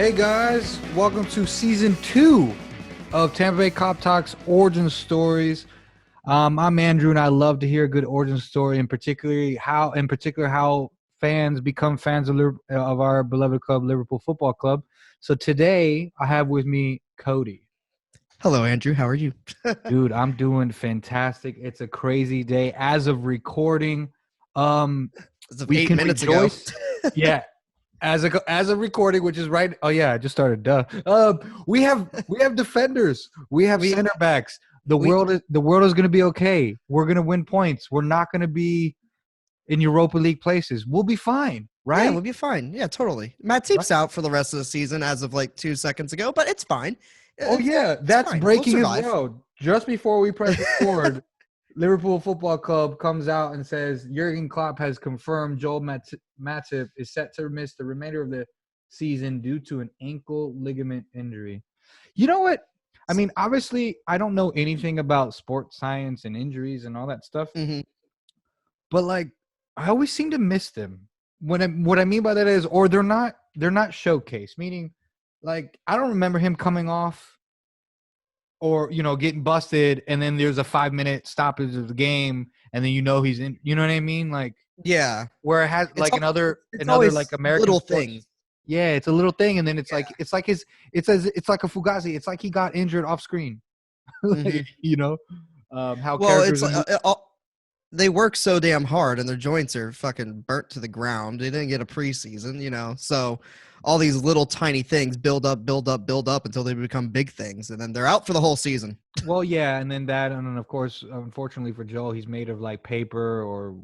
Hey guys, welcome to season 2 of Tampa Bay Cop Talks Origin Stories. I'm Andrew, and I love to hear a good origin story, and particularly how fans become fans of our beloved club, Liverpool Football Club. So today I have with me Cody. Hello, Andrew. How are you? Dude, I'm doing fantastic. It's a crazy day as of recording. As of We 8 can minutes rejoice. ago. Yeah. As a recording, which is right. Oh yeah, I just started. Duh. We have defenders. We have center backs. The world is going to be okay. We're going to win points. We're not going to be in Europa League places. We'll be fine, right? Yeah, we'll be fine. Yeah, totally. Matt Teep's out for the rest of the season as of like 2 seconds ago, but it's fine. Oh yeah, that's fine. breaking We'll as well. Just before we press record, Liverpool Football Club comes out and says Jurgen Klopp has confirmed Joel Matip is set to miss the remainder of the season due to an ankle ligament injury. You know what? I mean, obviously, I don't know anything about sports science and injuries and all that stuff, but like, I always seem to miss them. What I mean by that is, or they're not showcased. Meaning, like, I don't remember him coming off or, getting busted, and then there's a 5-minute stoppage of the game, and then he's in. You know what I mean? Like, yeah, where it has like another like American little sports, thing. Yeah, it's a little thing, and then it's like it's like a Fugazi. It's like he got injured off screen. Like, how characters. It's like, they work so damn hard, and their joints are fucking burnt to the ground. They didn't get a preseason, so all these little tiny things build up until they become big things, and then they're out for the whole season. Well, yeah, and then of course, unfortunately for Joel, he's made of like paper or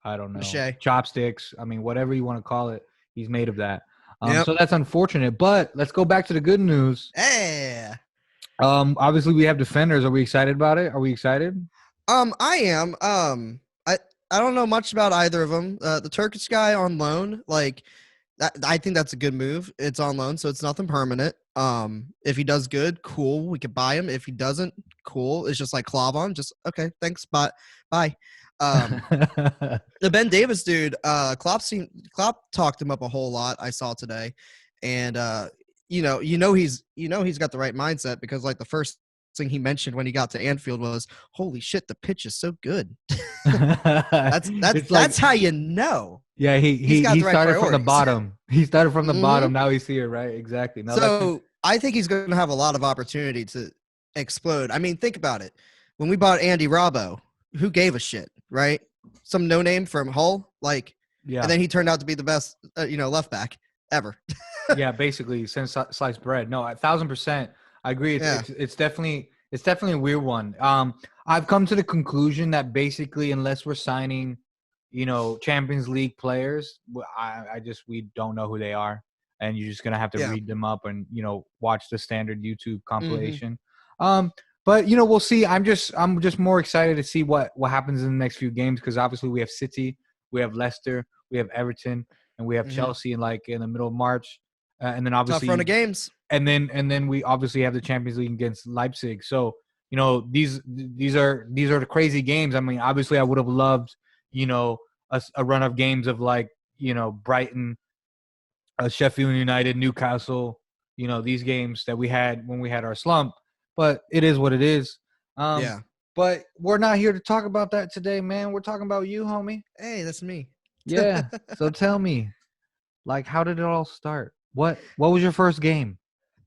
I don't know, Mache. chopsticks. I mean, whatever you want to call it, he's made of that. Yep. So that's unfortunate. But let's go back to the good news. Yeah. Obviously we have defenders. Are we excited about it? Are we excited? I am. I don't know much about either of them. The Turkish guy on loan, like I think that's a good move. It's on loan, so it's nothing permanent. If he does good, cool. We could buy him. If he doesn't, cool. It's just like Klavan. Just okay. Thanks. Bye. The Ben Davis dude, Klopp talked him up a whole lot. I saw today, and he's got the right mindset because like the first thing he mentioned when he got to Anfield was, "Holy shit, the pitch is so good." That's how you know. Yeah, he started from the bottom. He started from the bottom. Now he's here, right? Exactly. Now so I think he's going to have a lot of opportunity to explode. I mean, think about it. When we bought Andy Robbo, who gave a shit, right? Some no name from Hull, like, yeah. And then he turned out to be the best, left back ever. Yeah, basically since sliced bread. No, 1,000%. I agree. It's definitely a weird one. I've come to the conclusion that basically, unless we're signing, Champions League players, we don't know who they are, and you're just gonna have to read them up and watch the standard YouTube compilation. But we'll see. I'm just more excited to see what happens in the next few games because obviously we have City, we have Leicester, we have Everton, and we have Chelsea in the middle of March, and then obviously tough run of games. And then we obviously have the Champions League against Leipzig. So these are the crazy games. I mean, obviously I would have loved a run of games of like Brighton, Sheffield United, Newcastle. These games that we had when we had our slump. But it is what it is. Yeah. But we're not here to talk about that today, man. We're talking about you, homie. Hey, that's me. Yeah. So tell me, like, how did it all start? What was your first game?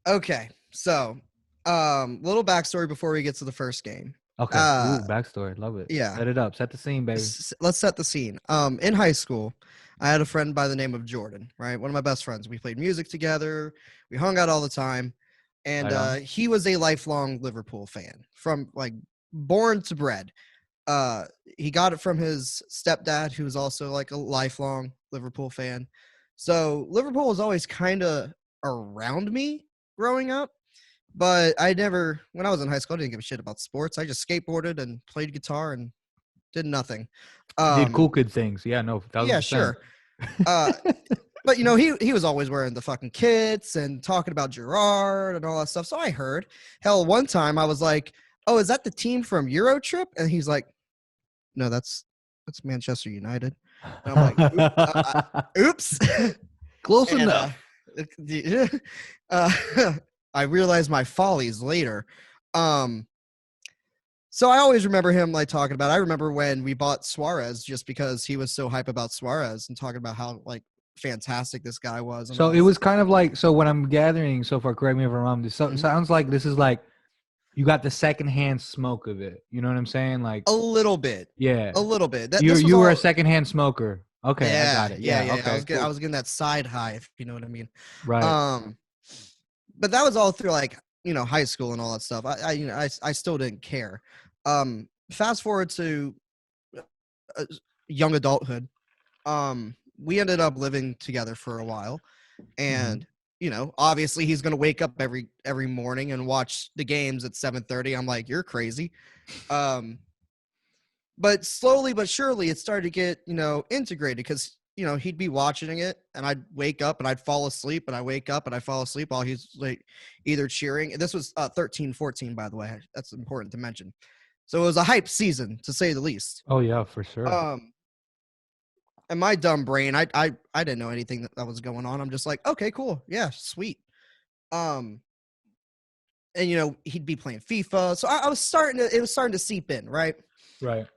Okay. So, little backstory before we get to the first game. Okay. Ooh, backstory. Love it. Yeah. Set it up. Set the scene, baby. Let's set the scene. In high school, I had a friend by the name of Jordan, right? One of my best friends. We played music together. We hung out all the time. And he was a lifelong Liverpool fan from like born to bred. He got it from his stepdad, who was also like a lifelong Liverpool fan. So Liverpool was always kind of around me growing up. But when I was in high school, I didn't give a shit about sports. I just skateboarded and played guitar and did nothing. Did cool kid things. Yeah, no. 1,000%. Yeah, sure. But, he was always wearing the fucking kits and talking about Gerrard and all that stuff. So I heard. Hell, one time I was like, oh, is that the team from Euro Trip? And he's like, no, that's Manchester United. And I'm like, oops. Close enough. I realized my follies later. So I always remember him like talking about. I remember when we bought Suarez just because he was so hype about Suarez and talking about how like fantastic this guy was. And So it was kind of like, so what I'm gathering so far, correct me if I'm wrong, this sounds like this is like you got the secondhand smoke of it. You know what I'm saying? Like a little bit. Yeah. A little bit. You were a secondhand smoker. Okay, I got it. Yeah. Okay. I was getting that side high, if you know what I mean. Right. But that was all through like, high school and all that stuff. I still didn't care. Fast forward to young adulthood. We ended up living together for a while, and obviously he's gonna wake up every morning and watch the games at 7:30. I'm like, you're crazy. But slowly but surely it started to get, integrated because, he'd be watching it and I'd wake up and I'd fall asleep and I wake up and I fall asleep while he's like either cheering. This was 13-14, by the way. That's important to mention. So it was a hype season, to say the least. Oh yeah, for sure. And my dumb brain, I didn't know anything that was going on. I'm just like, okay, cool. Yeah, sweet. And he'd be playing FIFA. So it was starting to seep in, right? Right.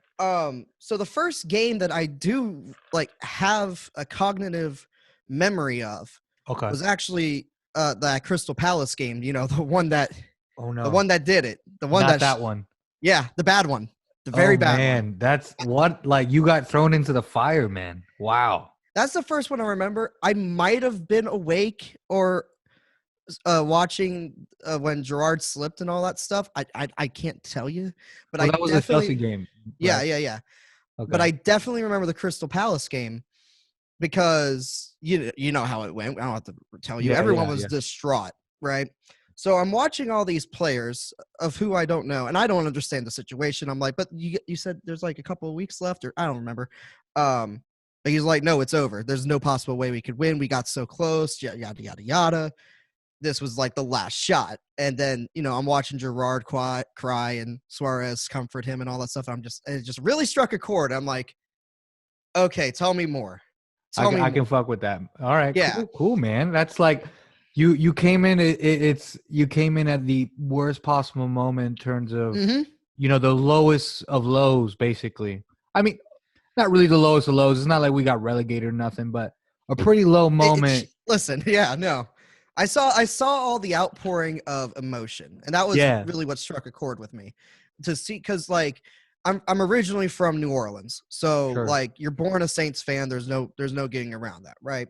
So the first game that I do like have a cognitive memory of was actually that Crystal Palace game, the one that the one that did it. The one that one. Yeah, the bad one. The very bad man. one. That's what, like, you got thrown into the fire, man. Wow. That's the first one I remember. I might have been awake or watching when Gerrard slipped and all that stuff. I can't tell you, but that was a Chelsea game. Right? Yeah. Okay. But I definitely remember the Crystal Palace game because you know how it went. I don't have to tell you. Everyone was distraught, right? So I'm watching all these players of who I don't know, and I don't understand the situation. I'm like, but you said there's like a couple of weeks left, or I don't remember. But he's like, no, it's over. There's no possible way we could win. We got so close. Yada yada yada. This was like the last shot. And then, I'm watching Gerrard cry and Suarez comfort him and all that stuff. It just really struck a chord. I'm like, okay, tell me more. I can fuck with that. All right. Yeah. Cool, man. That's like you came in. You came in at the worst possible moment in terms of, the lowest of lows, basically. I mean, not really the lowest of lows. It's not like we got relegated or nothing, but a pretty low moment. Listen, yeah, no. I saw all the outpouring of emotion, and that was really what struck a chord with me to see, because like I'm originally from New Orleans, so like you're born a Saints fan. There's no getting around that, right?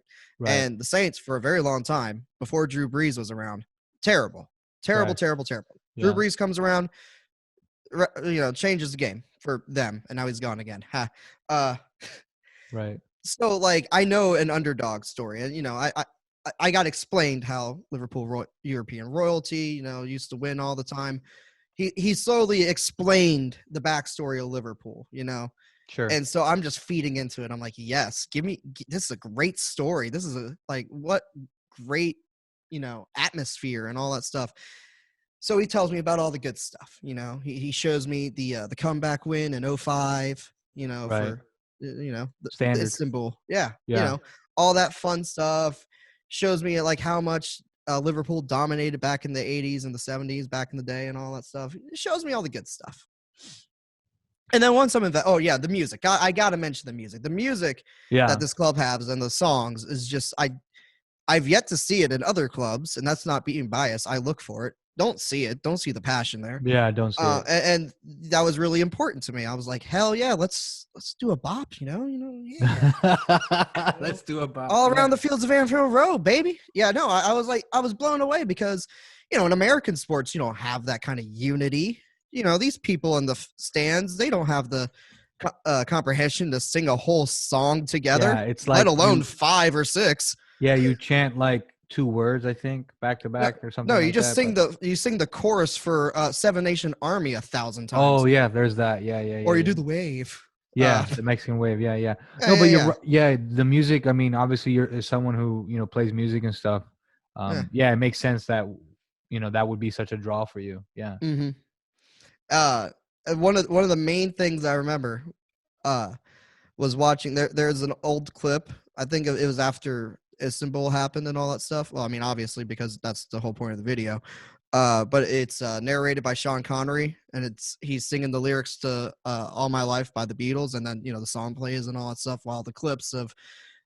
And the Saints for a very long time before Drew Brees was around, terrible. Yeah. Drew Brees comes around, changes the game for them, and now he's gone again. Right. So like I know an underdog story, and I got explained how Liverpool European royalty, used to win all the time. He slowly explained the backstory of Liverpool, Sure. And so I'm just feeding into it. I'm like, yes, this is a great story. This is what great, atmosphere and all that stuff. So he tells me about all the good stuff. He shows me the comeback win in 2005, right. for, the Istanbul. Yeah. All that fun stuff. Shows me like how much Liverpool dominated back in the 80s and the 70s back in the day and all that stuff. It shows me all the good stuff. And then once I'm in that, the music. I got to mention the music. The music that this club has and the songs is just, I've yet to see it in other clubs, and that's not being biased. I look for it. Don't see it. Don't see the passion there. Yeah, don't see it. And that was really important to me. I was like, hell yeah, let's do a bop, yeah. Let's do a bop. All around the fields of Anfield Road, baby. Yeah, no, I was blown away because, in American sports, you don't have that kind of unity. These people in the stands, they don't have the comprehension to sing a whole song together. Yeah, it's like, let alone 5 or 6. Yeah, you chant like 2 words, I think, back to back or something. No, you just sing the chorus for Seven Nation Army 1,000 times. Oh yeah, there's that. Yeah. Or you do the wave. Yeah, the Mexican wave. Yeah. No, but you're the music. I mean, obviously, you're someone who plays music and stuff. It makes sense that that would be such a draw for you. Yeah. Mm-hmm. One of the main things I remember was watching. There's an old clip. I think it was after Istanbul happened and all that stuff. Well, I mean, obviously, because that's the whole point of the video. But it's narrated by Sean Connery, and he's singing the lyrics to "All My Life" by the Beatles, and then the song plays and all that stuff while the clips of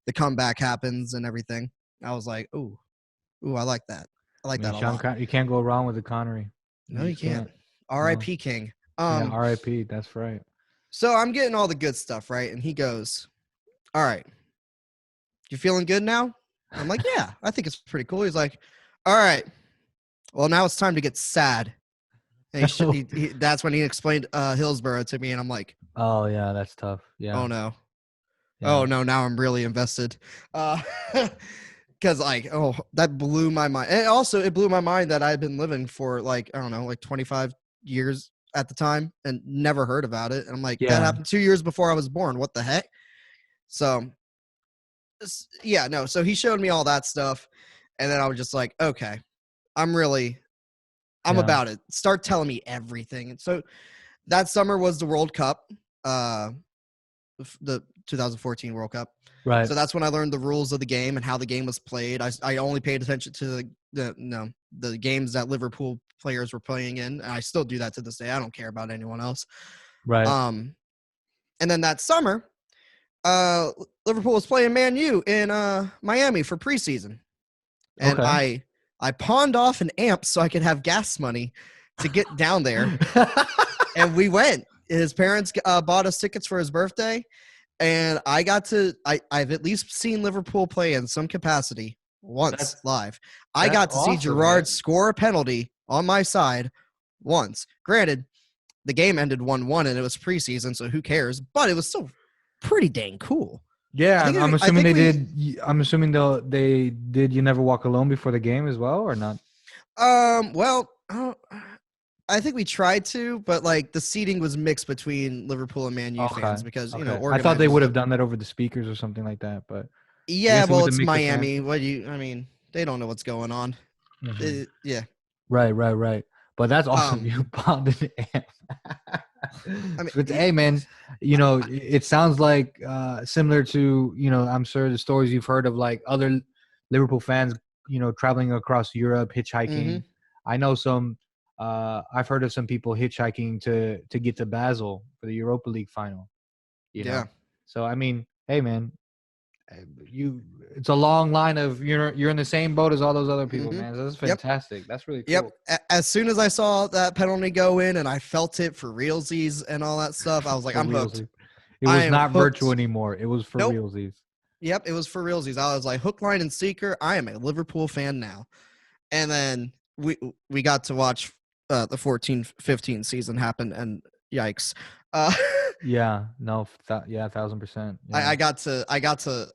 the comeback happens and everything. I was like, ooh, I like that. I like that a lot. You can't go wrong with the Connery. No, you can't. R.I.P. No. King. Yeah, R.I.P. That's right. So I'm getting all the good stuff, right? And he goes, "All right, you feeling good now?" I'm like, "Yeah, I think it's pretty cool." He's like, "All right, well, now it's time to get sad." And that's when he explained Hillsborough to me, and I'm like, "Oh yeah, that's tough. Yeah. Oh no, yeah. Oh no, now I'm really invested." Because that blew my mind. And also, it blew my mind that I'd been living for 25 years at the time and never heard about it. And I'm like, that happened 2 years before I was born. What the heck? So, So he showed me all that stuff, and then I was just like, okay, I'm about it. Start telling me everything. And so that summer was the World Cup, the 2014 World Cup. Right. So that's when I learned the rules of the game and how the game was played. I only paid attention to the games that Liverpool players were playing in. And I still do that to this day. I don't care about anyone else. Right. And then that summer, Liverpool was playing Man U in Miami for preseason. And I pawned off an amp so I could have gas money to get down there. And we went. His parents bought us tickets for his birthday. And I've at least seen Liverpool play in some capacity once live. I got to see Gerrard score a penalty on my side once. Granted, the game ended 1-1 and it was preseason, so who cares? But it was still pretty dang cool. Yeah, I'm assuming they did. I'm assuming they did. You Never Walk Alone before the game as well, or not? Well, I think we tried to, but the seating was mixed between Liverpool and Man U fans because I thought they would have done that over the speakers or something like that, but yeah, well, it's Miami. They don't know what's going on. Mm-hmm. Yeah. Right. But that's awesome. You bought an amp. Hey man, it sounds like similar to I'm sure the stories you've heard of other Liverpool fans traveling across Europe hitchhiking. Mm-hmm. I know some. I've heard of some people hitchhiking to get to Basel for the Europa League final. Yeah. So I mean, hey man, it's a long line of you're in the same boat as all those other people, man. So that's fantastic. That's really cool. Yep. As soon as I saw that penalty go in and I felt it for realsies and all that stuff, I was like, I'm hooked. It was not virtual anymore. It was for realsies. Yep, it was for realsies. I was like, hook, line, and sinker. I am a Liverpool fan now. And then we got to watch the 14-15 season happen, and yikes. 1,000%. Yeah.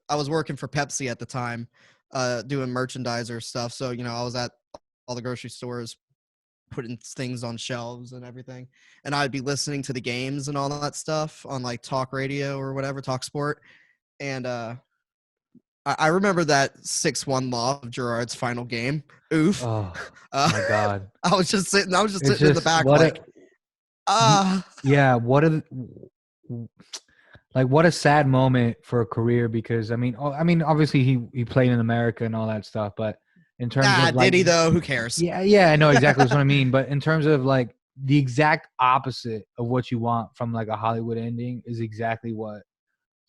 I was working for Pepsi at the time, doing merchandiser stuff. So, I was at all the grocery stores putting things on shelves and everything. And I'd be listening to the games and all that stuff on talk radio or whatever, talk sport. And I remember that 6-1 loss of Gerrard's final game. Oof. Oh my God. I was just sitting in the back what a sad moment for a career, because I mean obviously he played in America and all that stuff, but in terms of did he though? Who cares? Yeah, I know exactly what I mean. But in terms of the exact opposite of what you want from a Hollywood ending is exactly what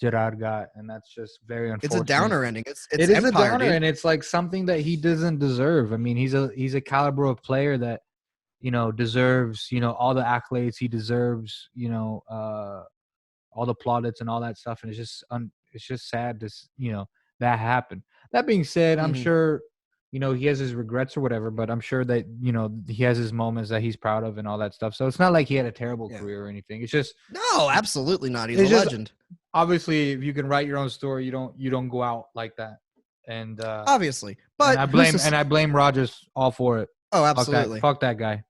Gerrard got, and that's just very unfortunate. It's a downer ending. It is a downer, and it's something that he doesn't deserve. I mean, he's a caliber of player that deserves all the accolades. He deserves all the plaudits and all that stuff, and it's just sad to that happened. That being said, I'm sure he has his regrets or whatever, but I'm sure that he has his moments that he's proud of and all that stuff. So it's not like he had a terrible career or anything. It's just no, absolutely not. He's a legend. Obviously, if you can write your own story, you don't go out like that. And obviously, but I blame Rodgers all for it. Oh, absolutely. Fuck that guy.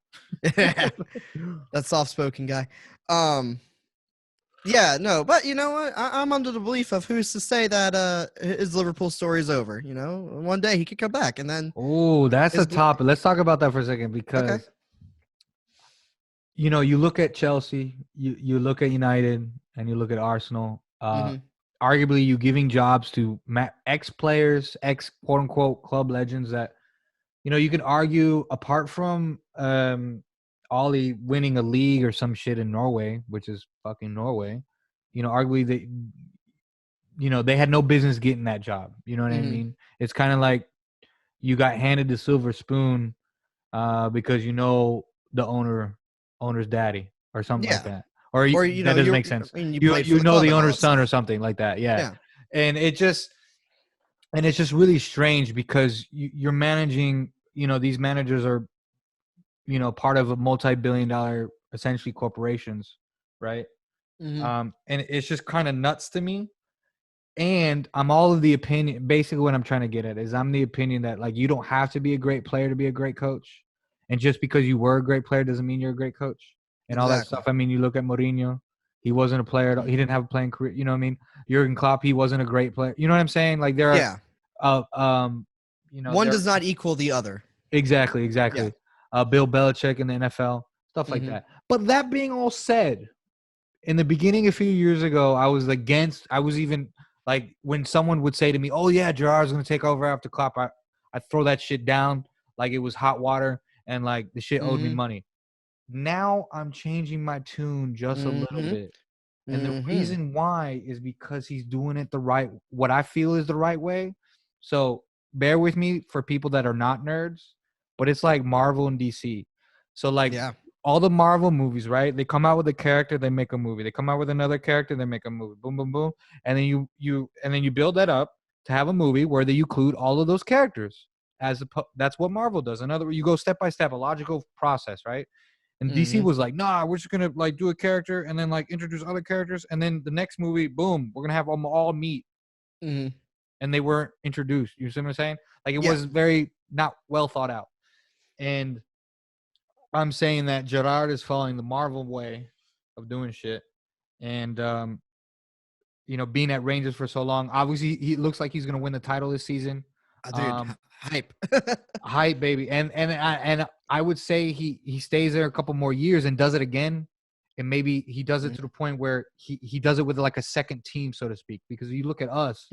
That soft-spoken guy. Yeah, no, but you know what? I'm under the belief of who's to say that his Liverpool story is over. One day he could come back, and then. Oh, that's a topic. Let's talk about that for a second, because you look at Chelsea, you look at United, and you look at Arsenal. arguably you giving jobs to ex players, ex quote unquote club legends that, you know, you could argue apart from Ollie winning a league or some shit in Norway, which is fucking Norway, you know, arguably they, you know, they had no business getting that job. You know what I mean? It's kind of like you got handed the silver spoon because you know the owner's daddy or something like Yeah. that. Or Or, you that know, doesn't make sense. you You played for the know club the and all owner's that son or stuff. something like that. Yeah. Yeah. And it's just really strange because you're managing, you know, these managers are, you know, part of a multi-billion-dollar essentially corporations, right? And it's just kind of nuts to me. And I'm all of the opinion. Basically, what I'm trying to get at is I'm the opinion that like you don't have to be a great player to be a great coach, and just because you were a great player doesn't mean you're a great coach and all that Exactly. stuff. I mean, you look at Mourinho, he wasn't a player. He didn't have a playing career. You know what I mean? Jurgen Klopp, he wasn't a great player. You know what I'm saying? Like there are, you know, one there does not equal the other. exactly. Yeah. Bill Belichick in the NFL, stuff like that. But that being all said, in the beginning, a few years ago, I was even like when someone would say to me, "Oh yeah, Gerard's going to take over after Klopp," I throw that shit down like it was hot water and like the shit owed me money. Now I'm changing my tune just a little bit. And the reason why is because he's doing it what I feel is the right way. So bear with me for people that are not nerds, but it's like Marvel and DC. So like all the Marvel movies, right? They come out with a character, they make a movie. They come out with another character, they make a movie. Boom, boom, boom. And then you build that up to have a movie where they include all of those characters. That's what Marvel does. In other words, you go step by step, a logical process, right? And DC was like, nah, we're just gonna like do a character and then like introduce other characters, and then the next movie, boom, we're gonna have them all meet. And they weren't introduced. You see what I'm saying? Like it was very not well thought out. And I'm saying that Gerard is following the Marvel way of doing shit. And you know, being at Rangers for so long, obviously he looks like he's gonna win the title this season. Dude, hype. Hype, baby. And I would say he stays there a couple more years and does it again. And maybe he does it to the point where he does it with like a second team, so to speak. Because if you look at us,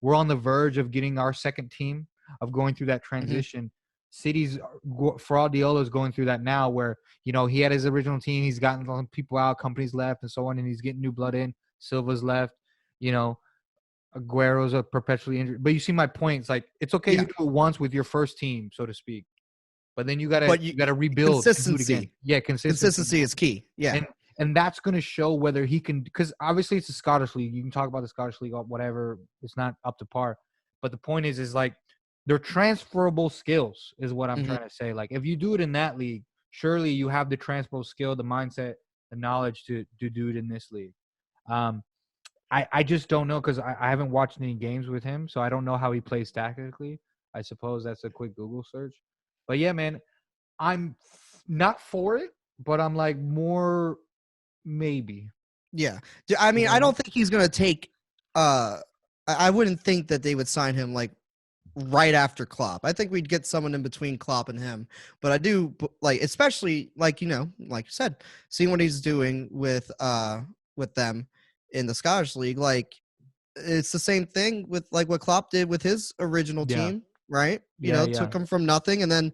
we're on the verge of getting our second team, of going through that transition. Cities, Fraudiola is going through that now where, you know, he had his original team. He's gotten some people out, companies left and so on. And he's getting new blood in. Silva's left, you know. Aguero's a perpetually injured. But you see my point. It's like it's okay to do it once with your first team, so to speak. But then you gotta rebuild and do it again. Yeah, consistency is key. Yeah. And that's gonna show whether he can, because obviously it's a Scottish league. You can talk about the Scottish league or whatever, it's not up to par. But the point is like they're transferable skills, is what I'm trying to say. Like if you do it in that league, surely you have the transferable skill, the mindset, the knowledge to do it in this league. I just don't know because I haven't watched any games with him, so I don't know how he plays tactically. I suppose that's a quick Google search. But yeah, man, I'm not for it, but I'm like more maybe. Yeah. I mean, I don't think he's going to take I wouldn't think that they would sign him like right after Klopp. I think we'd get someone in between Klopp and him. But I do like, especially like, you know, like you said, seeing what he's doing with them in the Scottish League, like it's the same thing with like what Klopp did with his original team, right? You know, took him from nothing and then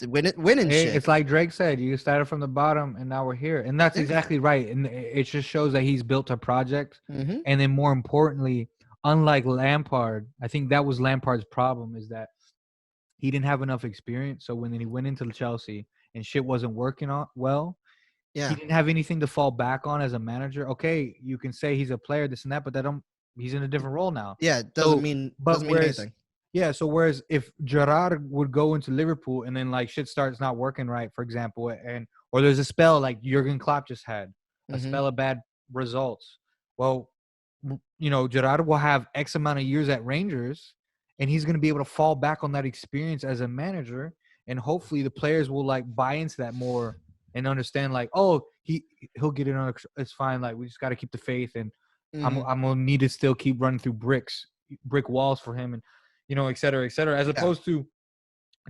winning shit. It's like Drake said, you started from the bottom and now we're here. And that's exactly right. And it just shows that he's built a project. And then more importantly, unlike Lampard, I think that was Lampard's problem, is that he didn't have enough experience. So when he went into Chelsea and shit wasn't working out well, he didn't have anything to fall back on as a manager. Okay, you can say he's a player, this and that, but he's in a different role now. Yeah, doesn't mean anything. Yeah, so whereas if Gerard would go into Liverpool and then like shit starts not working right, for example, or there's a spell like Jurgen Klopp just had, a spell of bad results. Well, you know, Gerard will have X amount of years at Rangers, and he's going to be able to fall back on that experience as a manager, and hopefully the players will like buy into that more and understand like, oh, he'll get it on. It's fine. Like we just got to keep the faith, and I'm gonna need to still keep running through brick walls for him, and you know, et cetera, as opposed to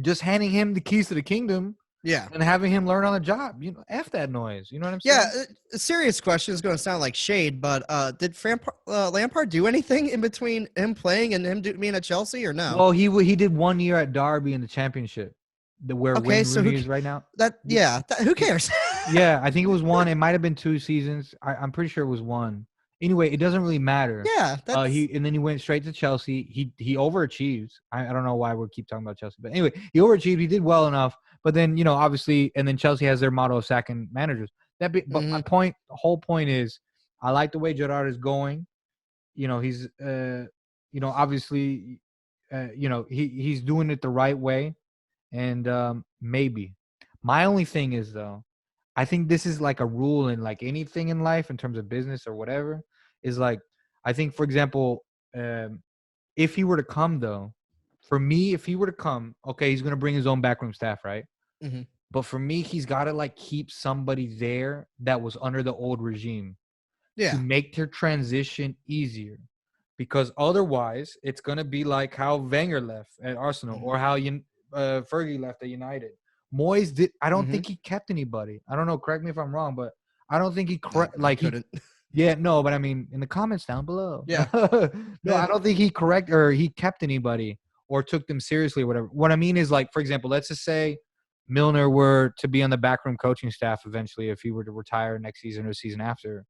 just handing him the keys to the kingdom Yeah. and having him learn on the job. F that noise. You know what I'm saying? Yeah, a serious question is going to sound like shade, but did Lampard do anything in between him playing and him being at Chelsea, or no? Well, he did 1 year at Derby in the Championship, where Okay, Wayne so Rooney is right now. Who cares? Yeah, I think it was 1. It might have been 2 seasons. I'm pretty sure it was 1. Anyway, it doesn't really matter. Yeah, and then he went straight to Chelsea. He overachieves. I don't know why we keep talking about Chelsea, but anyway, he overachieved. He did well enough. But then obviously, and then Chelsea has their motto of sacking managers. But my point, the whole point is, I like the way Gerrard is going. He's obviously, he's doing it the right way, and maybe. My only thing is though, I think this is like a rule in like anything in life in terms of business or whatever. Is like, I think, for example, if he were to come though, for me, if he were to come, okay, he's gonna bring his own backroom staff, right? Mm-hmm. But for me, he's got to like keep somebody there that was under the old regime to make their transition easier, because otherwise it's gonna be like how Wenger left at Arsenal or how Fergie left at United. Moyes did. I don't think he kept anybody. I don't know. Correct me if I'm wrong, but I don't think he couldn't. Yeah, no, but I mean, in the comments down below. Yeah. No, I don't think he kept anybody or took them seriously or whatever. What I mean is, like, for example, let's just say Milner were to be on the backroom coaching staff eventually if he were to retire next season or the season after.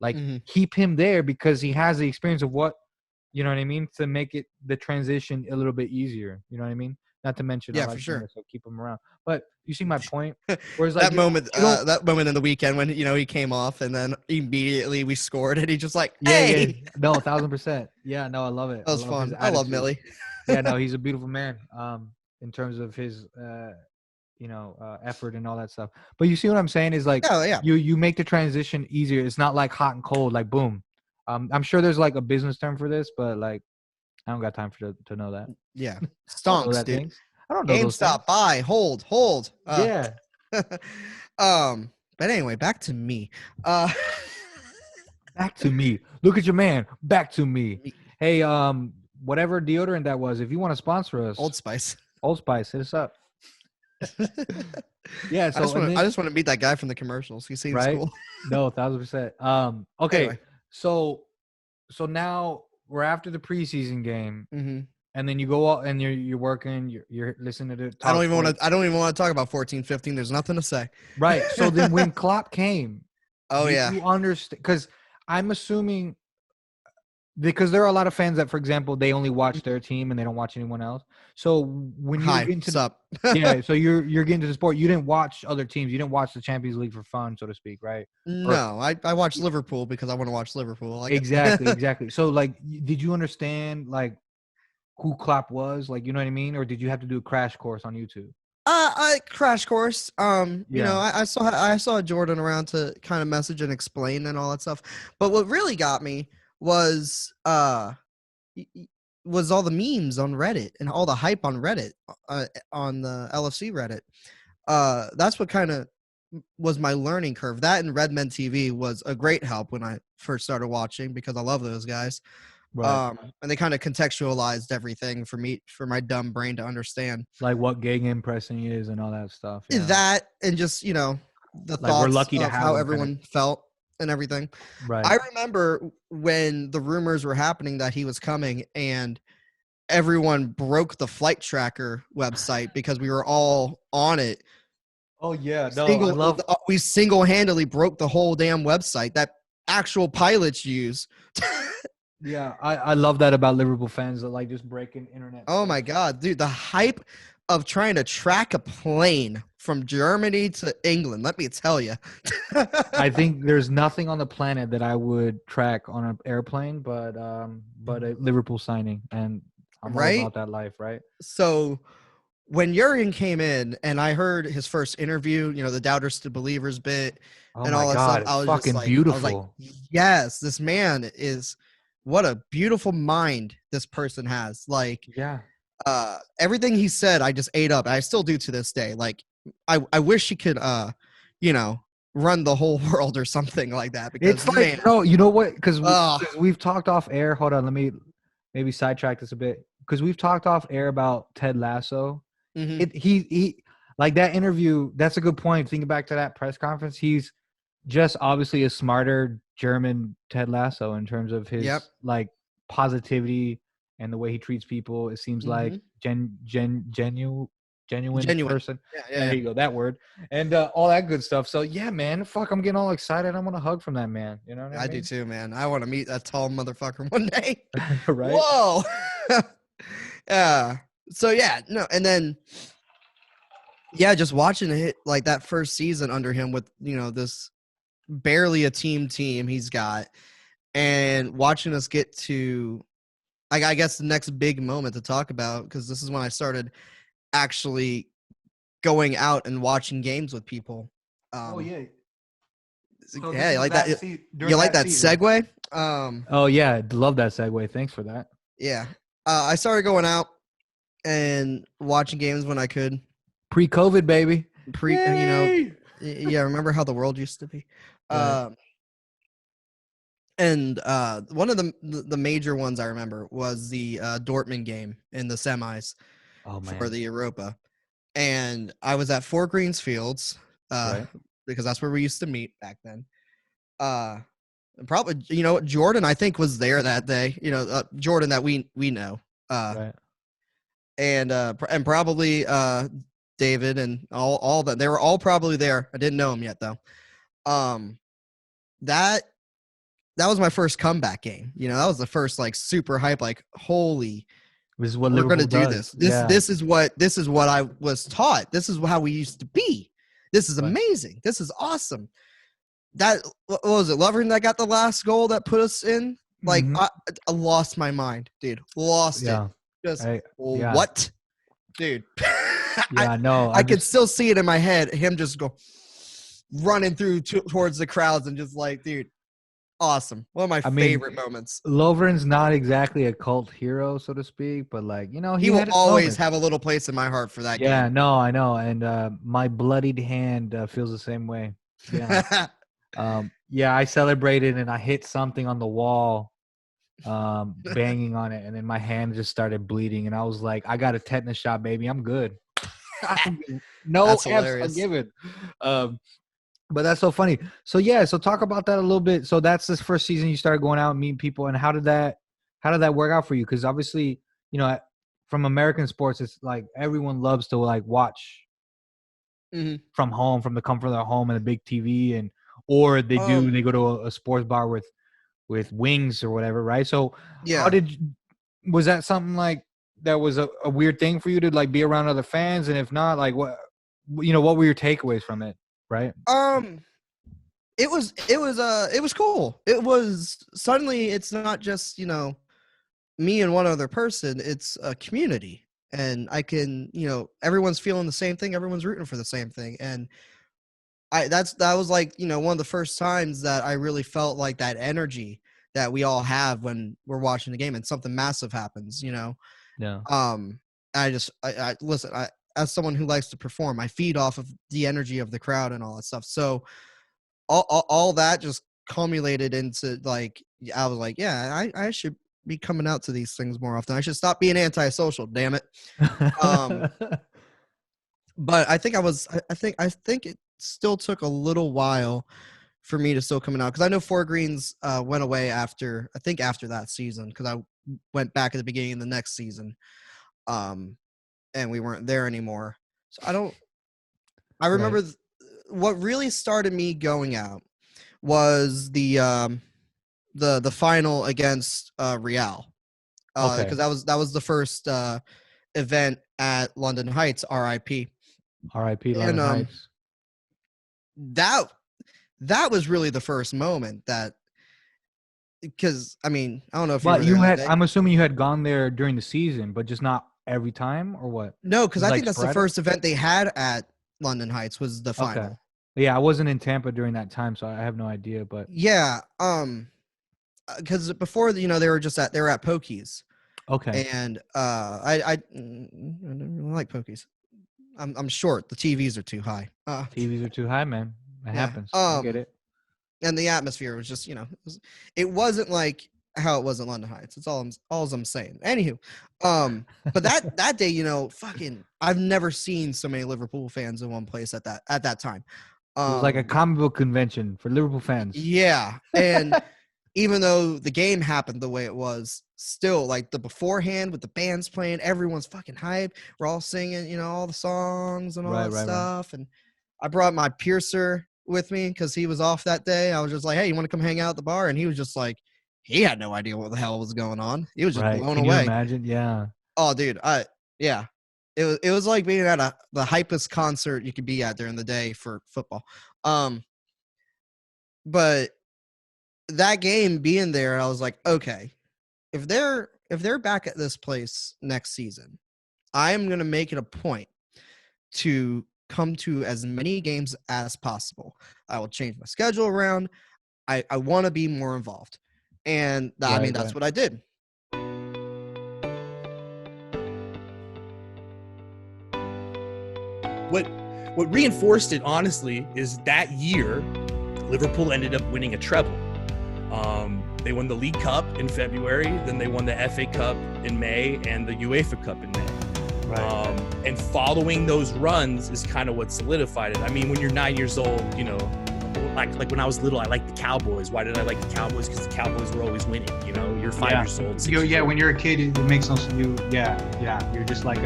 Like, keep him there because he has the experience of what, you know what I mean, to make the transition a little bit easier. You know what I mean? Not to mention, for sure. So keep him around. But you see my point. Whereas that moment in the weekend when he came off and then immediately we scored and he just like, hey, yeah. No, 1,000%. Yeah, no, I love it. That was fun. I love Millie. Yeah, no, he's a beautiful man. In terms of his, effort and all that stuff. But you see what I'm saying is like, you make the transition easier. It's not like hot and cold, like boom. I'm sure there's like a business term for this, but like, I don't got time to know that. Yeah. Stonks, dude. I don't know those things. GameStop, buy, hold. Yeah. But anyway, back to me. Back to me. Look at your man. Back to me. Hey, whatever deodorant that was, if you want to sponsor us. Old Spice, hit us up. Yeah, so I just want to meet that guy from the commercials. He seems cool. No, 1,000%. Okay. Anyway. So now we're after the preseason game, and then you go out and you're working, you're listening to. I don't even want to talk about 14-15. There's nothing to say. Right. So then when Klopp came, you understand? Because I'm assuming, because there are a lot of fans that, for example, they only watch their team and they don't watch anyone else. So when you get into so you're getting to the sport, you didn't watch other teams. You didn't watch the Champions League for fun, so to speak, right? No, I watched Liverpool because I want to watch Liverpool. Exactly. So like, did you understand like who Klopp was? Like, you know what I mean? Or did you have to do a crash course on YouTube? Crash course. I saw Jordan around to kind of message and explain and all that stuff. But what really got me was all the memes on Reddit and all the hype on Reddit, on the LFC Reddit. That's what kind of was my learning curve. That and Redmen TV was a great help when I first started watching because I love those guys. Right. And they kind of contextualized everything for my dumb brain to understand. Like what gegen pressing is and all that stuff. Yeah. That and just, the like thoughts we're lucky to of have how everyone felt and everything. Right. I remember when the rumors were happening that he was coming and everyone broke the flight tracker website because we were all on it. Oh yeah. No, we single-handedly broke the whole damn website that actual pilots use. Yeah, I love that about Liverpool fans that like just breaking internet. Oh my God, dude, the hype of trying to track a plane from Germany to England, let me tell you. I think there's nothing on the planet that I would track on an airplane, but a Liverpool signing, and I'm all about that life, right? So when Jurgen came in and I heard his first interview, the doubters to believers bit and all that stuff, I was fucking just like, beautiful. I was like, yes, this man is. What a beautiful mind this person has. Like, everything he said, I just ate up. I still do to this day. Like, I wish he could, run the whole world or something like that. Because it's like, no, you know what? Because we've talked off air. Hold on, let me maybe sidetrack this a bit. Because we've talked off air about Ted Lasso. Mm-hmm. He like that interview. That's a good point. Thinking back to that press conference, he's just obviously a smarter German Ted Lasso in terms of his like positivity and the way he treats people. It seems like genuine person. Yeah. There you go, that word, and all that good stuff. So yeah, man, fuck, I'm getting all excited. I want a hug from that man. You know what I mean? do too, man. I want to meet that tall motherfucker one day. Right? Whoa. Yeah. So yeah, no, and then just watching it like that first season under him with this barely a team he's got, and watching us get to I guess the next big moment to talk about, because this is when I started actually going out and watching games with people. Oh yeah. So yeah, you like that? You like that segue? Oh yeah, love that segue. Thanks for that. Yeah, I started going out and watching games when I could. Pre-COVID, baby. Yay! Remember how the world used to be? Right. And one of the major ones I remember was the Dortmund game in the semis for the Europa. And I was at Fort Greens Fields because that's where we used to meet back then. Probably, Jordan, I think, was there that day. Jordan that we know. And probably David and all that. They were all probably there. I didn't know him yet, though. That was my first comeback game. That was the first like super hype, like holy, this is what we're Liverpool gonna do does. This is what I was taught. This is how we used to be. This is amazing. This is awesome. What was it? Lovren that got the last goal that put us in. Like I lost my mind, dude. Lost it. Just what, dude? I could still see it in my head. Him just go running through towards the crowds and just like, dude. Awesome. One of my favorite moments. Lovren's not exactly a cult hero, so to speak, but like, he will always have a little place in my heart for that game. Yeah, no, I know. And my bloodied hand feels the same way. Yeah. I celebrated and I hit something on the wall, banging on it, and then my hand just started bleeding, and I was like, I got a tetanus shot, baby. I'm good. No F's are given. But that's so funny. So so talk about that a little bit. So that's this first season you started going out and meeting people, and how did that work out for you? Because obviously, from American sports, it's like everyone loves to like watch from home, from the comfort of their home and a big TV, or they go to a sports bar with wings or whatever, right? So was that something like that was a weird thing for you to like be around other fans, and if not, like what were your takeaways from it? Right. It was cool. It was suddenly it's not just, me and one other person, it's a community. And I can, everyone's feeling the same thing, everyone's rooting for the same thing. And that was like, one of the first times that I really felt like that energy that we all have when we're watching the game and something massive happens, Yeah. I listen, as someone who likes to perform, I feed off of the energy of the crowd and all that stuff. So all that just culminated into like, I was like, yeah, I should be coming out to these things more often. I should stop being antisocial, damn it. But I think it still took a little while for me to still coming out. Cause I know Fort Greens went away after that season. Cause I went back at the beginning of the next season. And we weren't there anymore. So I remember what really started me going out was the final against Real. Because that was the first event at London Heights, RIP. RIP London Heights. That was really the first moment that, because I mean, I don't know if I'm assuming you had gone there during the season, but just not every time, or what? No, because I think that's the first event they had at London Heights was the final. Okay. Yeah, I wasn't in Tampa during that time, so I have no idea. But yeah, because before they were at Pokies. Okay. And I don't like Pokies. I'm short. The TVs are too high. TVs are too high, man. It happens. I get it. And the atmosphere was just, it wasn't like how it was in London Heights. It's all I'm saying. Anywho, but that day, you know, fucking, I've never seen so many Liverpool fans in one place at that time. It was like a comic book convention for Liverpool fans. Yeah, and even though the game happened the way it was, still like the beforehand with the bands playing, everyone's fucking hype. We're all singing, you know, all the songs and all that stuff. And I brought my piercer with me because he was off that day. I was just like, hey, you want to come hang out at the bar? And he was just like, he had no idea what the hell was going on. He was just blown away. Can you imagine? Yeah. Oh, dude. Yeah. It was like being at the hypest concert you could be at during the day for football. But that game being there, I was like, okay, if they're back at this place next season, I am gonna make it a point to come to as many games as possible. I will change my schedule around. I want to be more involved, and that's what I did. What reinforced it, honestly, is that year Liverpool ended up winning a treble. They won the League Cup in February, then they won the FA Cup in May and the UEFA Cup in May. Right. And following those runs is kind of what solidified it. I mean, when you're 9 years old, you know, like when I was little, I liked the Cowboys. Why did I like the Cowboys? Because the Cowboys were always winning. You know, you're 5 years old. When you're a kid, it makes no sense. You're just like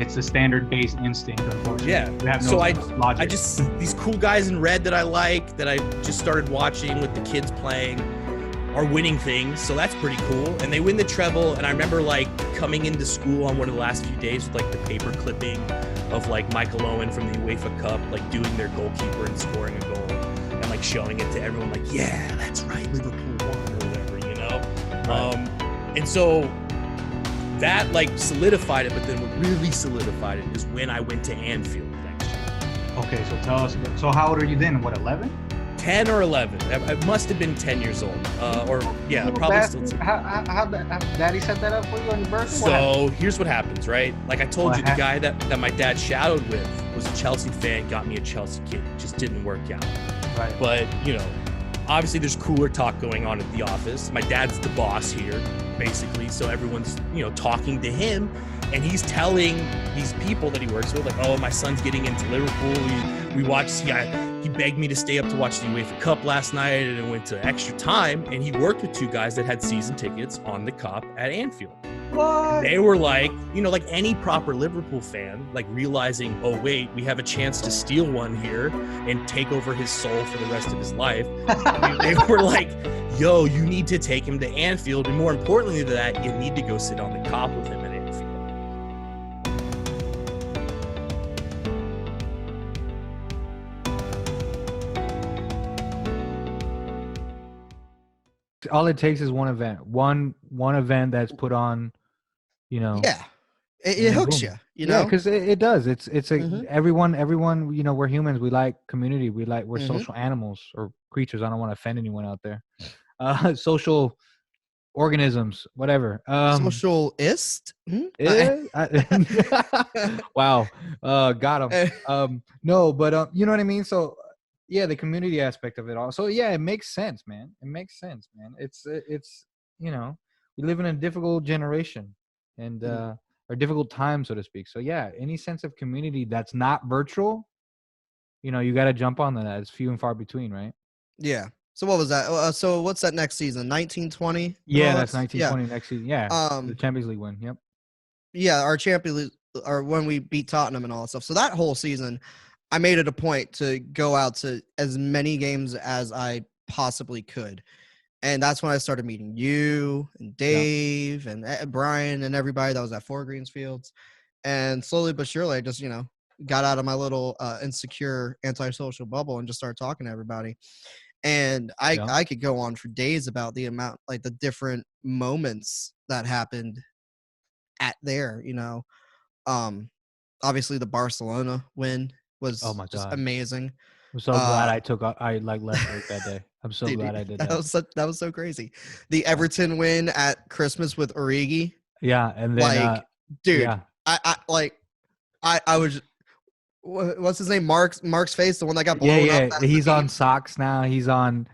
it's a standard base instinct, unfortunately. Yeah. You have no logic. I just, these cool guys in red that I like, that I just started watching with the kids playing, are winning things. So that's pretty cool. And they win the treble. And I remember like coming into school on one of the last few days with like the paper clipping of like Michael Owen from the UEFA Cup, like doing their goalkeeper and scoring a goal and like showing it to everyone like, yeah, that's right, Liverpool won or whatever, you know? Right. And so that like solidified it, but then what really solidified it is when I went to Anfield next year. Okay, so tell us, so how old are you then? What, 11? 10 or 11. I must have been 10 years old. Probably still 10. How Daddy set that up for you on your birthday? So here's what happens, right? Like I told you, the guy that my dad shadowed with was a Chelsea fan, got me a Chelsea kit. It just didn't work out. Right. But, you know, obviously there's cooler talk going on at the office. My dad's the boss here, basically. So everyone's, you know, talking to him. And he's telling these people that he works with, like, oh, my son's getting into Liverpool. We watched, he begged me to stay up to watch the UEFA Cup last night, and it went to extra time. And he worked with two guys that had season tickets on the Cup at Anfield. What? They were like, you know, like any proper Liverpool fan, like realizing, oh, wait, we have a chance to steal one here and take over his soul for the rest of his life. They were like, yo, you need to take him to Anfield. And more importantly than that, you need to go sit on the Kop with him at Anfield. All it takes is one event, one event that's put on, you know. Yeah, it hooks you, you know. Yeah, because it does. It's a everyone. You know, we're humans. We like community. We're social animals or creatures. I don't want to offend anyone out there. Social organisms, whatever. Socialist. Wow, got him. No, but you know what I mean. So. Yeah, the community aspect of it all. So yeah, it makes sense, man. It makes sense, man. It's you know, we live in a difficult generation and or difficult time, so to speak. So yeah, any sense of community that's not virtual, you know, you got to jump on that. It's few and far between, right? Yeah. So what was that? So what's that next season? 1920? Yeah, that's 1920 next season. Yeah. The Champions League win. Yep. Yeah, our Champions League, or when we beat Tottenham and all that stuff. So that whole season, I made it a point to go out to as many games as I possibly could. And that's when I started meeting you and Dave and Brian and everybody that was at Four Greensfields. And slowly but surely, I just, you know, got out of my little insecure antisocial bubble and just started talking to everybody. And I could go on for days about the amount, like the different moments that happened at there, you know. Obviously the Barcelona win was just amazing. I'm so glad I left work that day. I'm so glad I did that. That was so crazy. The Everton win at Christmas with Origi. Yeah, and then like, dude, yeah. I was, what's his name? Mark's face, the one that got blown up. Yeah, he's on socks now. He's on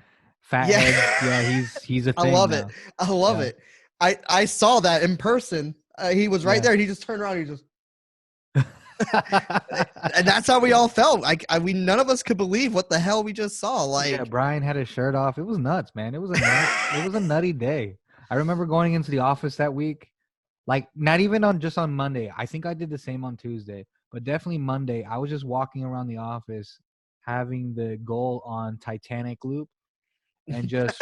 Fathead. Yeah, he's a thing I love now. it. I love it. I saw that in person. He was right there. And he just turned around. And he just. And that's how we all felt. We none of us could believe what the hell we just saw. Like, yeah, Brian had his shirt off. It was nuts, man. It was a nutty day. I remember going into the office that week, like not even on Monday. I think I did the same on Tuesday, but definitely Monday. I was just walking around the office, having the goal on Titanic loop, and just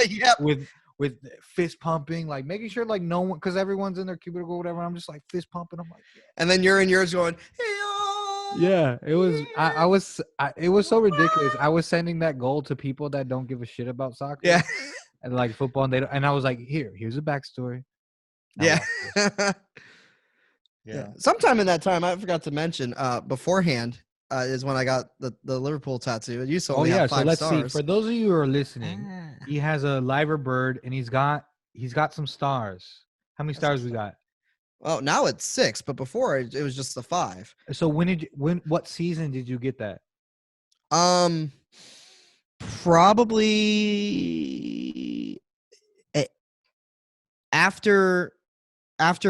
with fist pumping, like making sure like no one, because everyone's in their cubicle or whatever. I'm just like fist pumping. I'm like, yeah. And then you're in yours going, yeah, it was. It was so ridiculous. I was sending that goal to people that don't give a shit about soccer, yeah, and like football, and and I was like, here's a backstory. Yeah. Yeah. Sometime in that time, I forgot to mention, beforehand is when I got the Liverpool tattoo. It used to only have 5 so let's stars. see. For those of you who are listening, he has a liver bird, and he's got some stars. How many stars we got? Well, now it's 6, but before it was just the 5. So what season did you get that? Probably after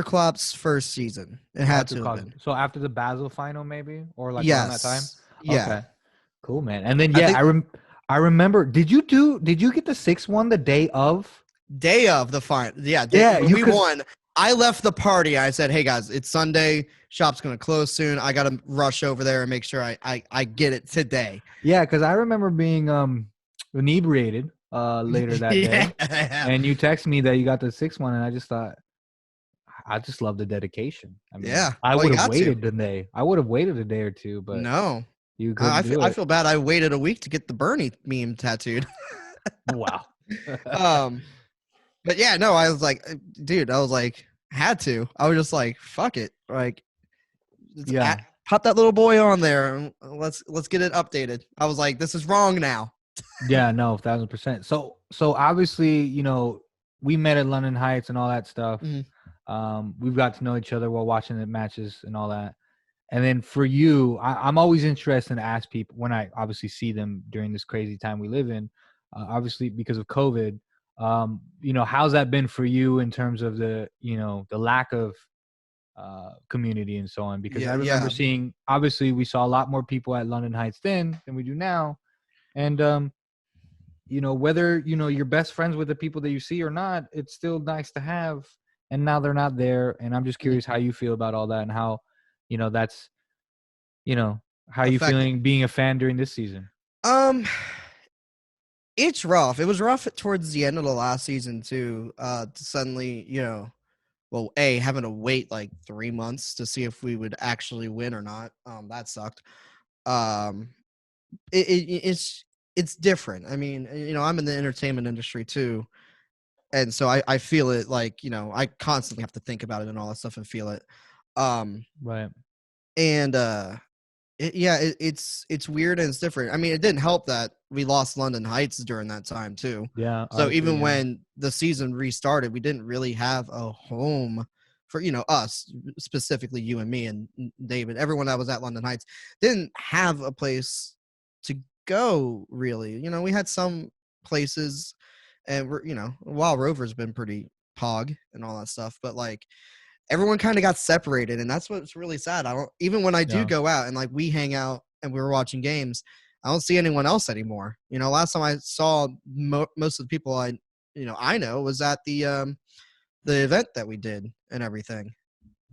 Klopp's first season. It had to have been. So after the Basel final, maybe, or like around that time. Yeah. Okay. Cool, man. And then I remember. Did you get the 6th one the day of? Day of the final. Yeah. When we won. I left the party. I said, "Hey guys, it's Sunday. Shop's gonna close soon. I gotta rush over there and make sure I get it today." Yeah, because I remember being inebriated later that day, and you texted me that you got the 6th one, and I just thought, I just love the dedication. I mean, I would have waited a day. I would have waited a day or two, but no, you couldn't do it. I feel bad. I waited a week to get the Bernie meme tattooed. Wow. But yeah, no, I was like, dude, had to. I was just like, fuck it. Like, pop that little boy on there. And let's get it updated. I was like, this is wrong now. Yeah, no, 1,000%. So obviously, we met at London Heights and all that stuff. Mm-hmm. We've got to know each other while watching the matches and all that. And then for you, I'm always interested to ask people when I obviously see them during this crazy time we live in, obviously because of COVID. How's that been for you in terms of the lack of community and so on? Because I remember seeing, obviously we saw a lot more people at London Heights then than we do now. And, whether, you're best friends with the people that you see or not, it's still nice to have. And now they're not there. And I'm just curious how you feel about all that and how, that's, how you feeling being a fan during this season? It's rough. It was rough towards the end of the last season too. To suddenly, having to wait like 3 months to see if we would actually win or not. That sucked. It's different. I mean, I'm in the entertainment industry too, and so I feel it. Like, I constantly have to think about it and all that stuff and feel it. Right. And it's weird and it's different. I mean, it didn't help that we lost London Heights during that time too. Yeah. So even when the season restarted, we didn't really have a home for, us, specifically you and me and David. Everyone that was at London Heights didn't have a place to go, really. We had some places, and Wild Rover's been pretty pog and all that stuff, but like everyone kind of got separated, and that's what's really sad. Even when I do go out and like we hang out and we were watching games, I don't see anyone else anymore. Last time I saw most of the people I know was at the event that we did and everything.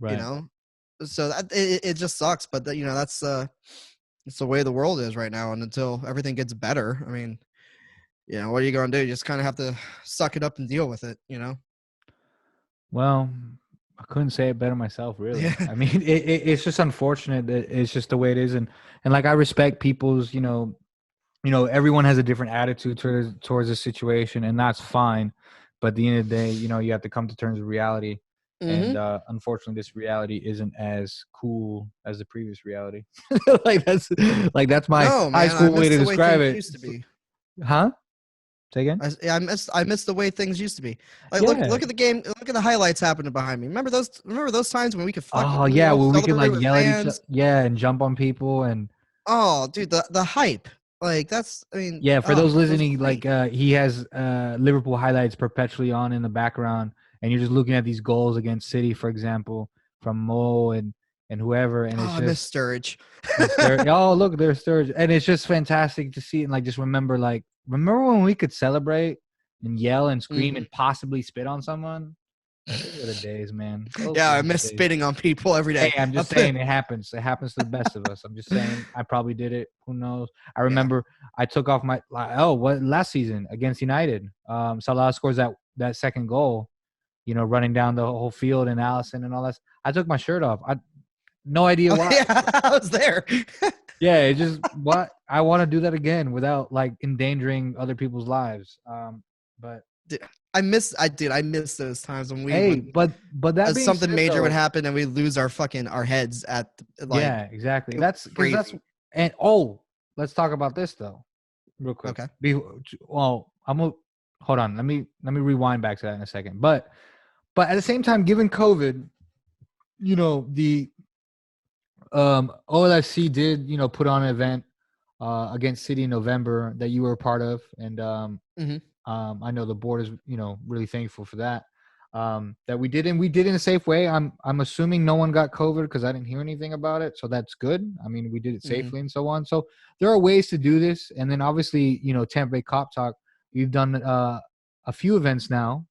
Right. So that it just sucks, but that's it's the way the world is right now, and until everything gets better, I mean, what are you going to do? You just kind of have to suck it up and deal with it, Well, I couldn't say it better myself, really. Yeah. I mean, it's just unfortunate that it's just the way it is. And like, I respect people's, everyone has a different attitude towards the situation, and that's fine. But at the end of the day, you have to come to terms with reality. Mm-hmm. And unfortunately, this reality isn't as cool as the previous reality. that's my high school way to describe it. Used to be. Huh? Say again? I miss the way things used to be. Like, look at the game. Look at the highlights happening behind me. Remember those times when we could where we could like yell at each other, and jump on people and. Oh, dude, the hype. Like that's, I mean, Yeah, for those that was listening, great. like he has Liverpool highlights perpetually on in the background, and you're just looking at these goals against City, for example, from Mo and whoever, and it's I miss just Sturridge. oh look, there's Sturridge, and it's just fantastic to see it and like just remember when we could celebrate and yell and scream and possibly spit on someone. Those were the days, man. Those Yeah, were I the miss days. spitting on people every day. Hey, I'm just saying it happens. It happens to the best of us. I'm just saying I probably did it. Who knows? I remember I took off my last season against United. Salah scores that second goal, running down the whole field and Allison and all that. I took my shirt off. I no idea why. Yeah, I was there. Yeah, it just what I want to do that again without like endangering other people's lives. But I miss those times when but that being something said, major would though, happen and we lose our heads at yeah, exactly. it That's was because that's crazy. and let's talk about this though, real quick. Okay. Hold on. Let me rewind back to that in a second. But at the same time, given COVID, the OLFC did put on an event against City in November that you were a part of, and I know the board is really thankful for that. That we did in a safe way. I'm assuming no one got COVID because I didn't hear anything about it, so that's good. I mean, we did it safely and so on. So there are ways to do this, and then obviously Tampa Bay Cop Talk. We've done a few events now,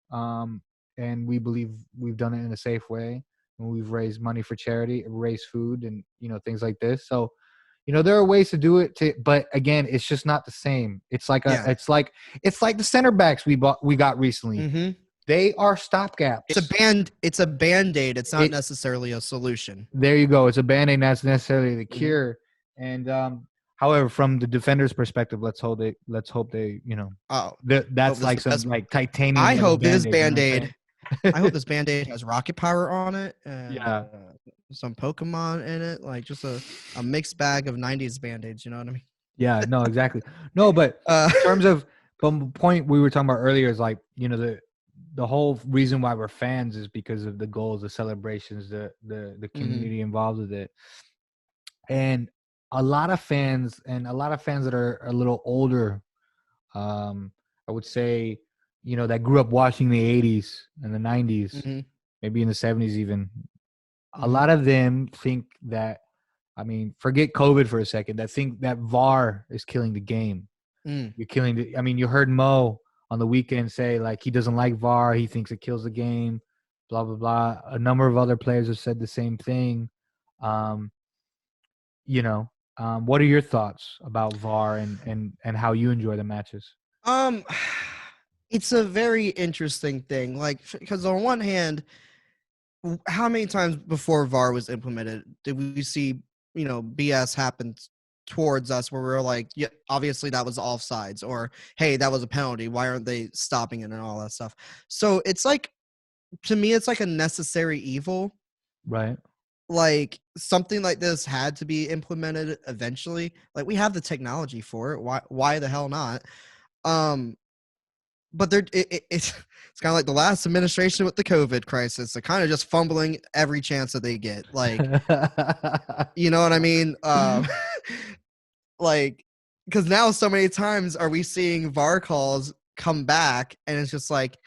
and we believe we've done it in a safe way, and we've raised money for charity, raised food, and things like this. So. There are ways to do it but again, it's just not the same. It's like it's like the center backs we got recently. Mm-hmm. They are stopgaps. It's a band-aid. It's not necessarily a solution. There you go. It's a band-aid, not necessarily the cure. And however, from the defender's perspective, let's hope they that's like some like titanium. I hope this band-aid. I hope this band-aid has rocket power on it. And, some Pokemon in it, like just a mixed bag of 90s band-aids, you know what I mean? Yeah, no, exactly. No, but in terms of the point we were talking about earlier is like, the whole reason why we're fans is because of the goals, the celebrations, the community involved with it. And a lot of fans that are a little older, I would say, that grew up watching the 80s and the 90s, maybe in the 70s even. A lot of them think that, forget COVID for a second, that think that VAR is killing the game. You're killing you heard Mo on the weekend say, like, he doesn't like VAR. He thinks it kills the game, blah, blah, blah. A number of other players have said the same thing. What are your thoughts about VAR and how you enjoy the matches? It's a very interesting thing. Like, because on one hand, how many times before VAR was implemented did we see, BS happen towards us where we're like, yeah, obviously that was offsides, or hey, that was a penalty. Why aren't they stopping it and all that stuff? So it's like, to me, it's like a necessary evil. Right. Like something like this had to be implemented eventually. Like we have the technology for it. Why the hell not? But it's kind of like the last administration with the COVID crisis. They're kind of just fumbling every chance that they get. Like, you know what I mean? Like, because now so many times are we seeing VAR calls come back, and it's just like,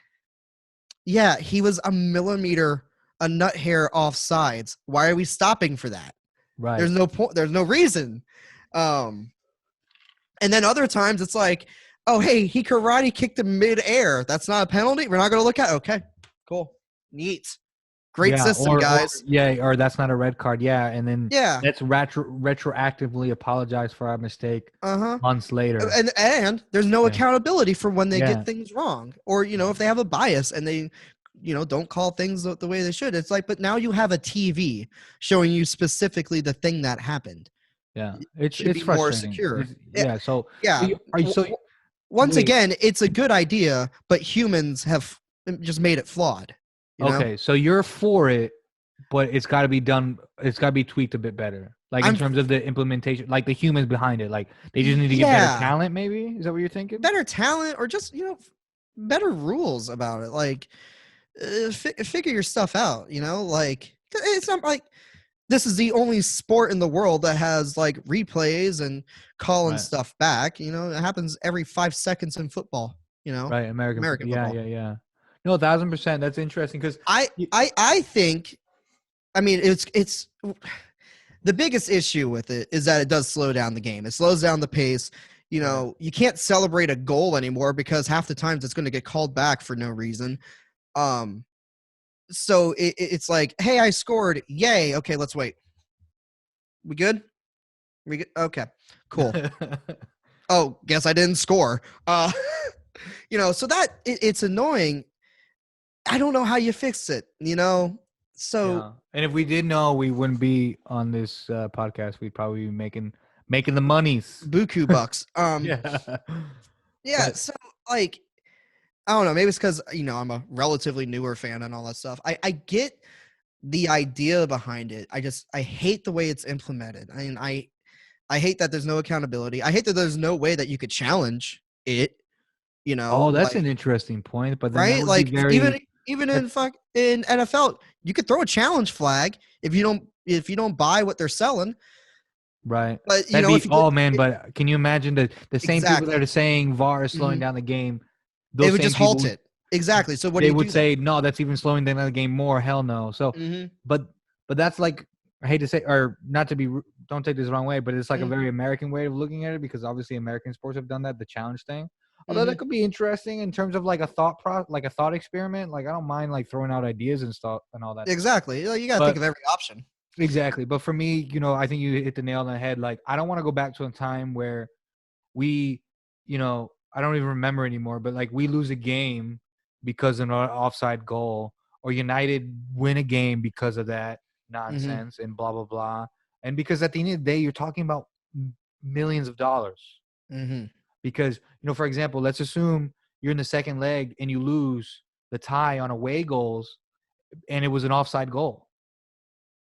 yeah, he was a millimeter, a nut hair off sides. Why are we stopping for that? Right. There's no point. There's no reason. And then other times it's like, oh, hey, he karate kicked him mid-air. That's not a penalty? We're not going to look at it? Okay, cool. Neat. Great system, guys. Or that's not a red card. Yeah, and then let's retroactively apologize for our mistake months later. And there's no accountability for when they get things wrong. Or, if they have a bias and they, don't call things the way they should. It's like, but now you have a TV showing you specifically the thing that happened. Yeah, it's more secure. Once again, it's a good idea, but humans have just made it flawed. Okay, so you're for it, but it's got to be done. It's got to be tweaked a bit better, like in terms of the implementation, like the humans behind it. Like they just need to get better talent. Maybe is that what you're thinking? Better talent, or just better rules about it. Like figure your stuff out. Like it's not like this is the only sport in the world that has like replays and calling stuff back. You know, it happens every 5 seconds in football. You know, Right, American football. Yeah. No, 1,000%. That's interesting because I think, I mean, it's the biggest issue with it is that it does slow down the game. It slows down the pace. You know, you can't celebrate a goal anymore because half the times it's going to get called back for no reason. So it's like, hey, I scored. Yay. Okay, let's wait. We good? We good? Okay, cool. Oh, guess I didn't score. You know, so that it's annoying. I don't know how you fix it, you know? So, and if we did know, we wouldn't be on this podcast. We'd probably be making the monies. Buku bucks. Yeah. So like, I don't know. Maybe it's because, you know, I'm a relatively newer fan and all that stuff. I get the idea behind it. I hate the way it's implemented. I mean, I hate that there's no accountability. I hate that there's no way that you could challenge it, you know. Oh, that's an interesting point. But then right? Like even in NFL, you could throw a challenge flag if you don't buy what they're selling. Right. But you know, but can you imagine the same people that are saying VAR is slowing down the game? They would just halt it. Exactly. So what they would say, no, that's even slowing down the game more. Hell no. So, but that's like, I hate to say, or not to be, don't take this the wrong way, but it's like a very American way of looking at it because obviously American sports have done that, the challenge thing. Although that could be interesting in terms of like a thought experiment. Like I don't mind like throwing out ideas and stuff and all that. Exactly. You got to think of every option. Exactly. But for me, you know, I think you hit the nail on the head. Like I don't want to go back to a time where we, you know, I don't even remember anymore, but like we lose a game because of an offside goal, or United win a game because of that nonsense and blah, blah, blah. And because at the end of the day, you're talking about millions of dollars. Because, you know, for example, let's assume you're in the second leg and you lose the tie on away goals and it was an offside goal.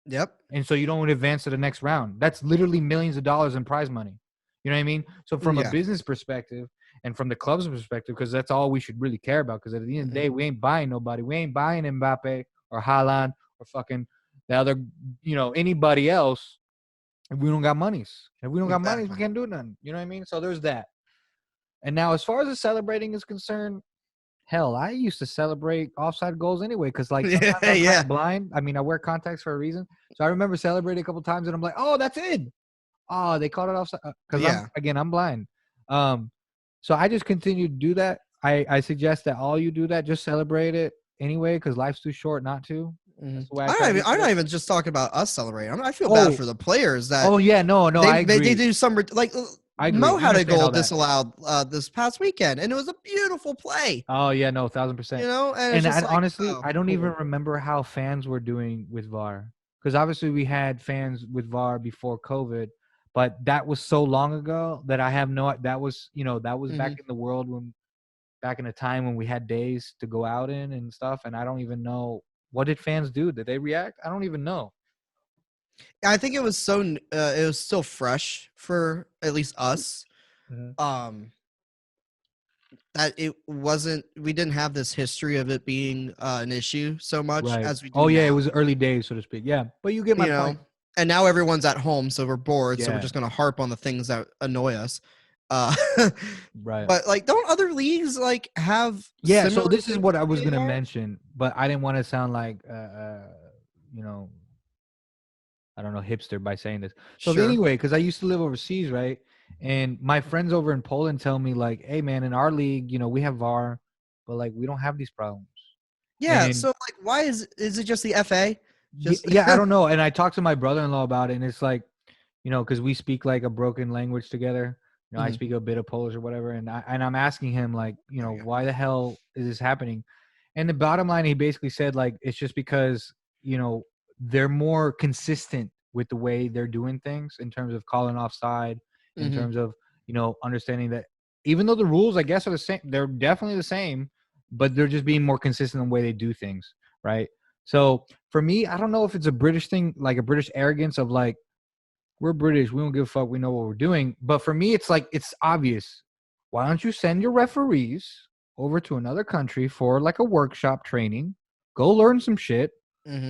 Yep. And so you don't advance to the next round. That's literally millions of dollars in prize money. You know what I mean? So from a business perspective and from the club's perspective, because that's all we should really care about. Because at the end of the day, we ain't buying nobody. We ain't buying Mbappe or Haaland or fucking the other, you know, anybody else if we don't got monies. If we don't got monies, we can't do nothing. You know what I mean? So there's that. And now as far as the celebrating is concerned, hell, I used to celebrate offside goals anyway because, like, sometimes I'm kind of blind. I mean, I wear contacts for a reason. So I remember celebrating a couple times, and I'm like, oh, that's it. Oh, they called it offside. Because, I'm blind. So I just continue to do that. I suggest that all you do that. Just celebrate it anyway because life's too short not to. I'm not even just talking about us celebrating. I feel bad for the players that. Oh, yeah. No, I agree. They do some, like, Mo had a goal disallowed this past weekend, and it was a beautiful play. Oh, yeah, no, 1,000%. You know, and honestly, I don't even remember how fans were doing with VAR. Because obviously we had fans with VAR before COVID, but that was so long ago that I have that was back in the world back in a time when we had days to go out in and stuff, and I don't even know. What did fans do? Did they react? I don't even know. I think it was it was still fresh for at least us. That it wasn't, we didn't have this history of it being an issue so much as we do now. It was early days, so to speak. Yeah, but you get my point. And now everyone's at home, so we're bored, so we're just going to harp on the things that annoy us. Right. But, like, don't other leagues, like, have so this is what I was going to mention, but I didn't want to sound like, you know, I don't know, hipster by saying this. So anyway, because I used to live overseas, right? And my friends over in Poland tell me, like, hey, man, in our league, you know, we have VAR, but, like, we don't have these problems. Yeah, so, like, why is it just the FA? I don't know. And I talked to my brother-in-law about it, and it's like, you know, because we speak, like, a broken language together. You know, I speak a bit of Polish or whatever, and I'm asking him, like, you know, why the hell is this happening? And the bottom line, he basically said, like, it's just because, you know, they're more consistent with the way they're doing things in terms of calling offside, in terms of, you know, understanding that even though the rules, I guess, are the same, they're definitely the same, but they're just being more consistent in the way they do things, right? So for me, I don't know if it's a British thing, like a British arrogance of, like, we're British, we don't give a fuck, we know what we're doing. But for me, it's like, it's obvious. Why don't you send your referees over to another country for, like, a workshop training, go learn some shit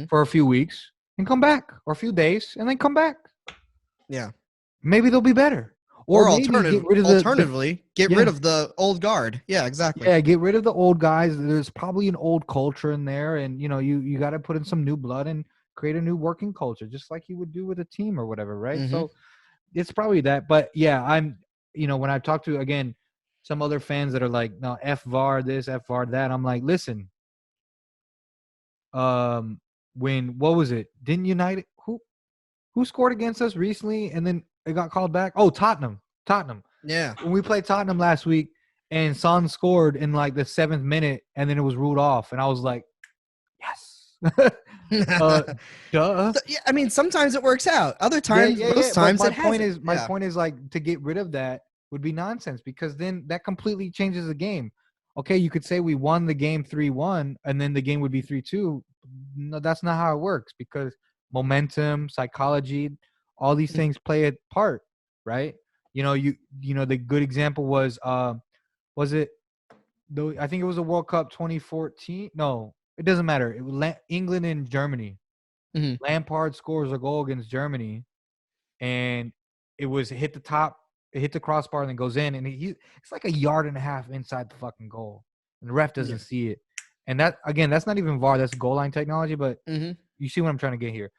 for a few weeks, and come back, or a few days and then come back. Yeah. Maybe they'll be better. Or maybe alternatively, get rid of the old guard. Yeah, exactly. Yeah, get rid of the old guys. There's probably an old culture in there, and you got to put in some new blood and create a new working culture, just like you would do with a team or whatever, right? Mm-hmm. So it's probably that. But yeah, I'm when I talk to again some other fans that are like, no, F VAR this, F VAR that. I'm like, listen, when what was it? Didn't United who scored against us recently and then it got called back? Oh, Tottenham. Yeah. When we played Tottenham last week and Son scored in like the 7th minute and then it was ruled off. And I was like, yes. Duh. Yeah, I mean, sometimes it works out. Other times, most times my it point hasn't. My point is like to get rid of that would be nonsense because then that completely changes the game. Okay, you could say we won the game 3-1 and then the game would be 3-2. No, that's not how it works because momentum, psychology, all these things play a part, right? The good example was it though? I think it was the World Cup 2014. No, it doesn't matter. It was England and Germany. Mm-hmm. Lampard scores a goal against Germany, and it hit the crossbar and then goes in, and it's like a yard and a half inside the fucking goal, and the ref doesn't see it. And that again, that's not even VAR. That's goal line technology, but you see what I'm trying to get here.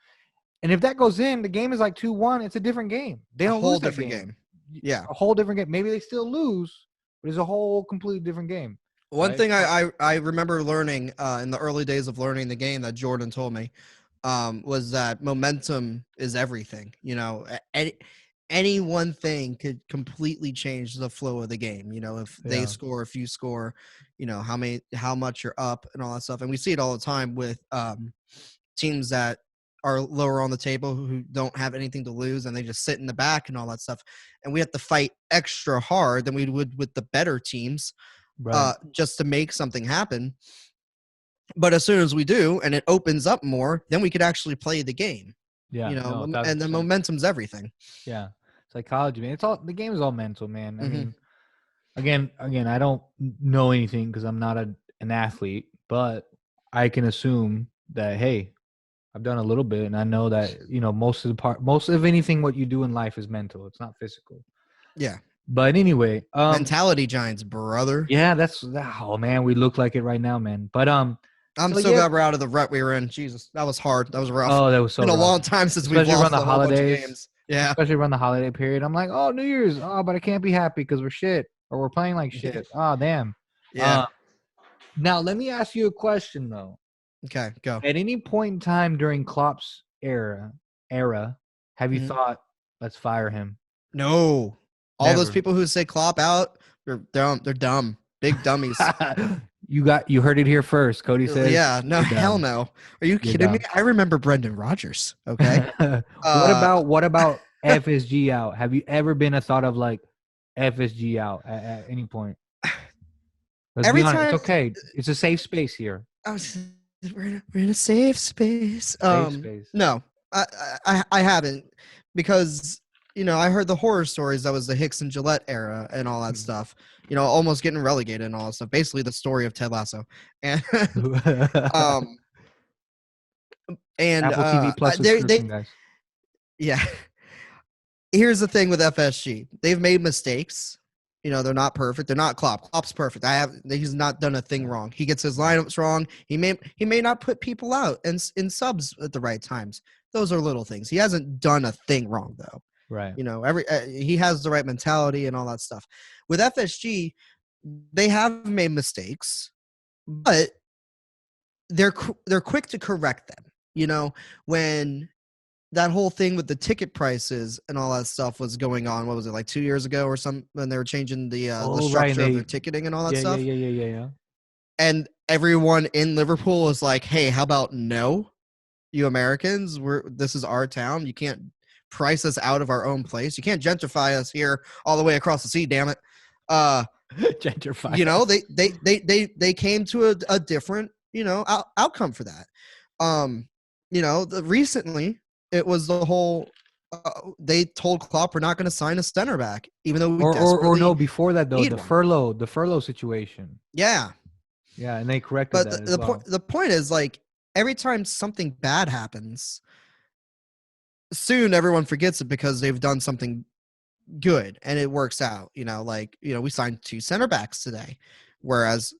And if that goes in, the game is like 2-1. It's a different game. They don't lose that game. Yeah, a whole different game. Maybe they still lose, but it's a whole completely different game. One thing I remember learning in the early days of learning the game that Jordan told me was that momentum is everything. Any one thing could completely change the flow of the game. If they score, if you score, how much you're up and all that stuff. And we see it all the time with teams that are lower on the table who don't have anything to lose and they just sit in the back and all that stuff. And we have to fight extra hard than we would with the better teams just to make something happen. But as soon as we do and it opens up more, then we could actually play the game. Yeah. And the momentum's everything. Yeah. Psychology, man. The game is all mental, man. I mean, again, I don't know anything because I'm not an athlete, but I can assume that, hey, I've done a little bit, and I know that most of anything what you do in life is mental. It's not physical. Yeah. But anyway, mentality giants, brother. Yeah, man, we look like it right now, man. But I'm so glad we're out of the rut we were in. Jesus, that was hard. That was rough. Oh, that was so. It's been a long time since we've lost the holidays. Games. Yeah, especially around the holiday period. I'm like, oh, New Year's. Oh, but I can't be happy because we're shit or we're playing like shit. Oh, damn. Yeah. Now let me ask you a question though. Okay, go. At any point in time during Klopp's era, have you thought, let's fire him? No. All those people who say Klopp out, they're dumb. Big dummies. You heard it here first. Cody says, yeah, no, hell no. Are you kidding me? I remember Brendan Rodgers. Okay. What about FSG out? Have you ever been a thought of like FSG out at any point? Every time, it's okay. It's a safe space here. We're in a safe space. No, I haven't, because I heard the horror stories. That was the Hicks and Gillette era and all that stuff. Almost getting relegated and all that stuff. Basically, the story of Ted Lasso. And and Apple TV Plus guys. Yeah. Here's the thing with FSG. They've made mistakes. They're not perfect. They're not Klopp. Klopp's perfect. He's not done a thing wrong. He gets his lineups wrong. He may not put people out and in subs at the right times. Those are little things. He hasn't done a thing wrong though. Right. He has the right mentality and all that stuff. With FSG, they have made mistakes, but they're quick to correct them. When that whole thing with the ticket prices and all that stuff was going on, what was it, like 2 years ago or something, when they were changing the structure of their ticketing and all that stuff? Yeah. And everyone in Liverpool was like, hey, how about no? You Americans, this is our town. You can't price us out of our own place. You can't gentrify us here all the way across the sea, damn it. Gentrify. They came to a different, outcome for that. Recently it was the whole they told Klopp we're not going to sign a center back, even though before that though, the furlough situation. Yeah, and they corrected that. But the point is, like, every time something bad happens, soon everyone forgets it because they've done something good and it works out. We signed 2 center backs today, whereas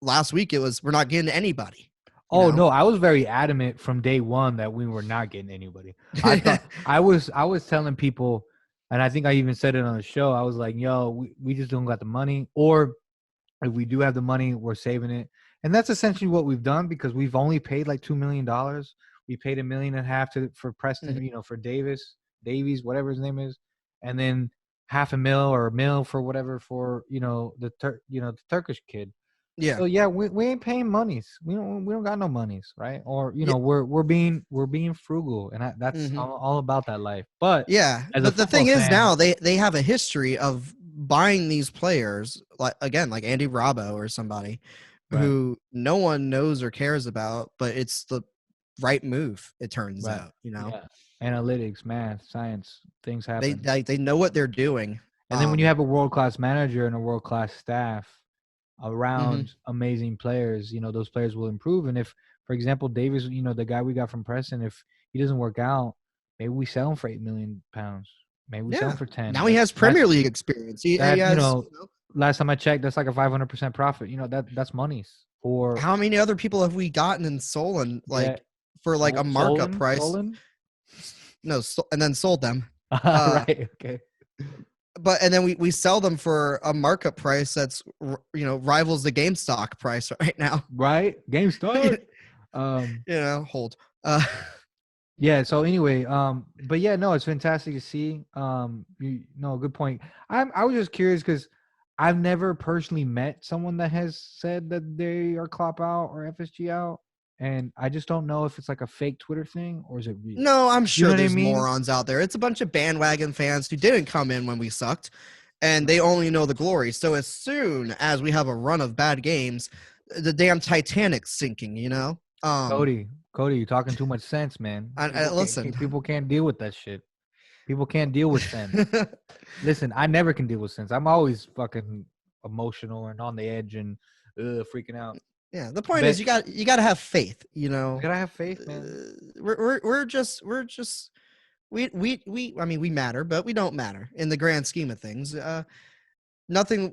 last week it was we're not getting anybody. Oh no, I was very adamant from day one that we were not getting anybody. I thought I was telling people, and I think I even said it on the show. I was like, "Yo, we just don't got the money, or if we do have the money, we're saving it." And that's essentially what we've done because we've only paid like $2 million. We paid $1.5 million for Preston, for Davies, whatever his name is, and then $500,000 or $1 million for whatever for the Turkish kid. Yeah. So yeah, we ain't paying monies. We don't got no monies, right? Or we're being frugal, and that's all about that life. But yeah, but the thing is now they have a history of buying these players like Andy Robbo or somebody who no one knows or cares about, but it's the right move. It turns out, Yeah. Analytics, math, science, things happen. They know what they're doing. And then when you have a world-class manager and a world-class staff around amazing players, those players will improve. And if, for example, Davis, the guy we got from Preston, if he doesn't work out, maybe we sell him for £8 million. Maybe we sell him for 10. Now he has Premier League experience. He has, last time I checked, that's like a 500% profit. That's monies. For how many other people have we gotten and stolen for a markup price? No, and then sold them. Right. Okay. But and then we sell them for a markup price that's rivals the GameStop price right now. Right, GameStop. Hold. Yeah. So anyway, but yeah, no, it's fantastic to see. Good point. I was just curious because I've never personally met someone that has said that they are Klopp out or FSG out. And I just don't know if it's like a fake Twitter thing or is it real? No, I'm sure there's morons out there. It's a bunch of bandwagon fans who didn't come in when we sucked, and they only know the glory. So as soon as we have a run of bad games, the damn Titanic's sinking, Cody, you're talking too much sense, man. Listen. People can't deal with that shit. People can't deal with sense. Listen, I never can deal with sense. I'm always fucking emotional and on the edge and freaking out. Yeah, the point is you got to have faith, You gotta have faith, man. We matter, but we don't matter in the grand scheme of things. Nothing.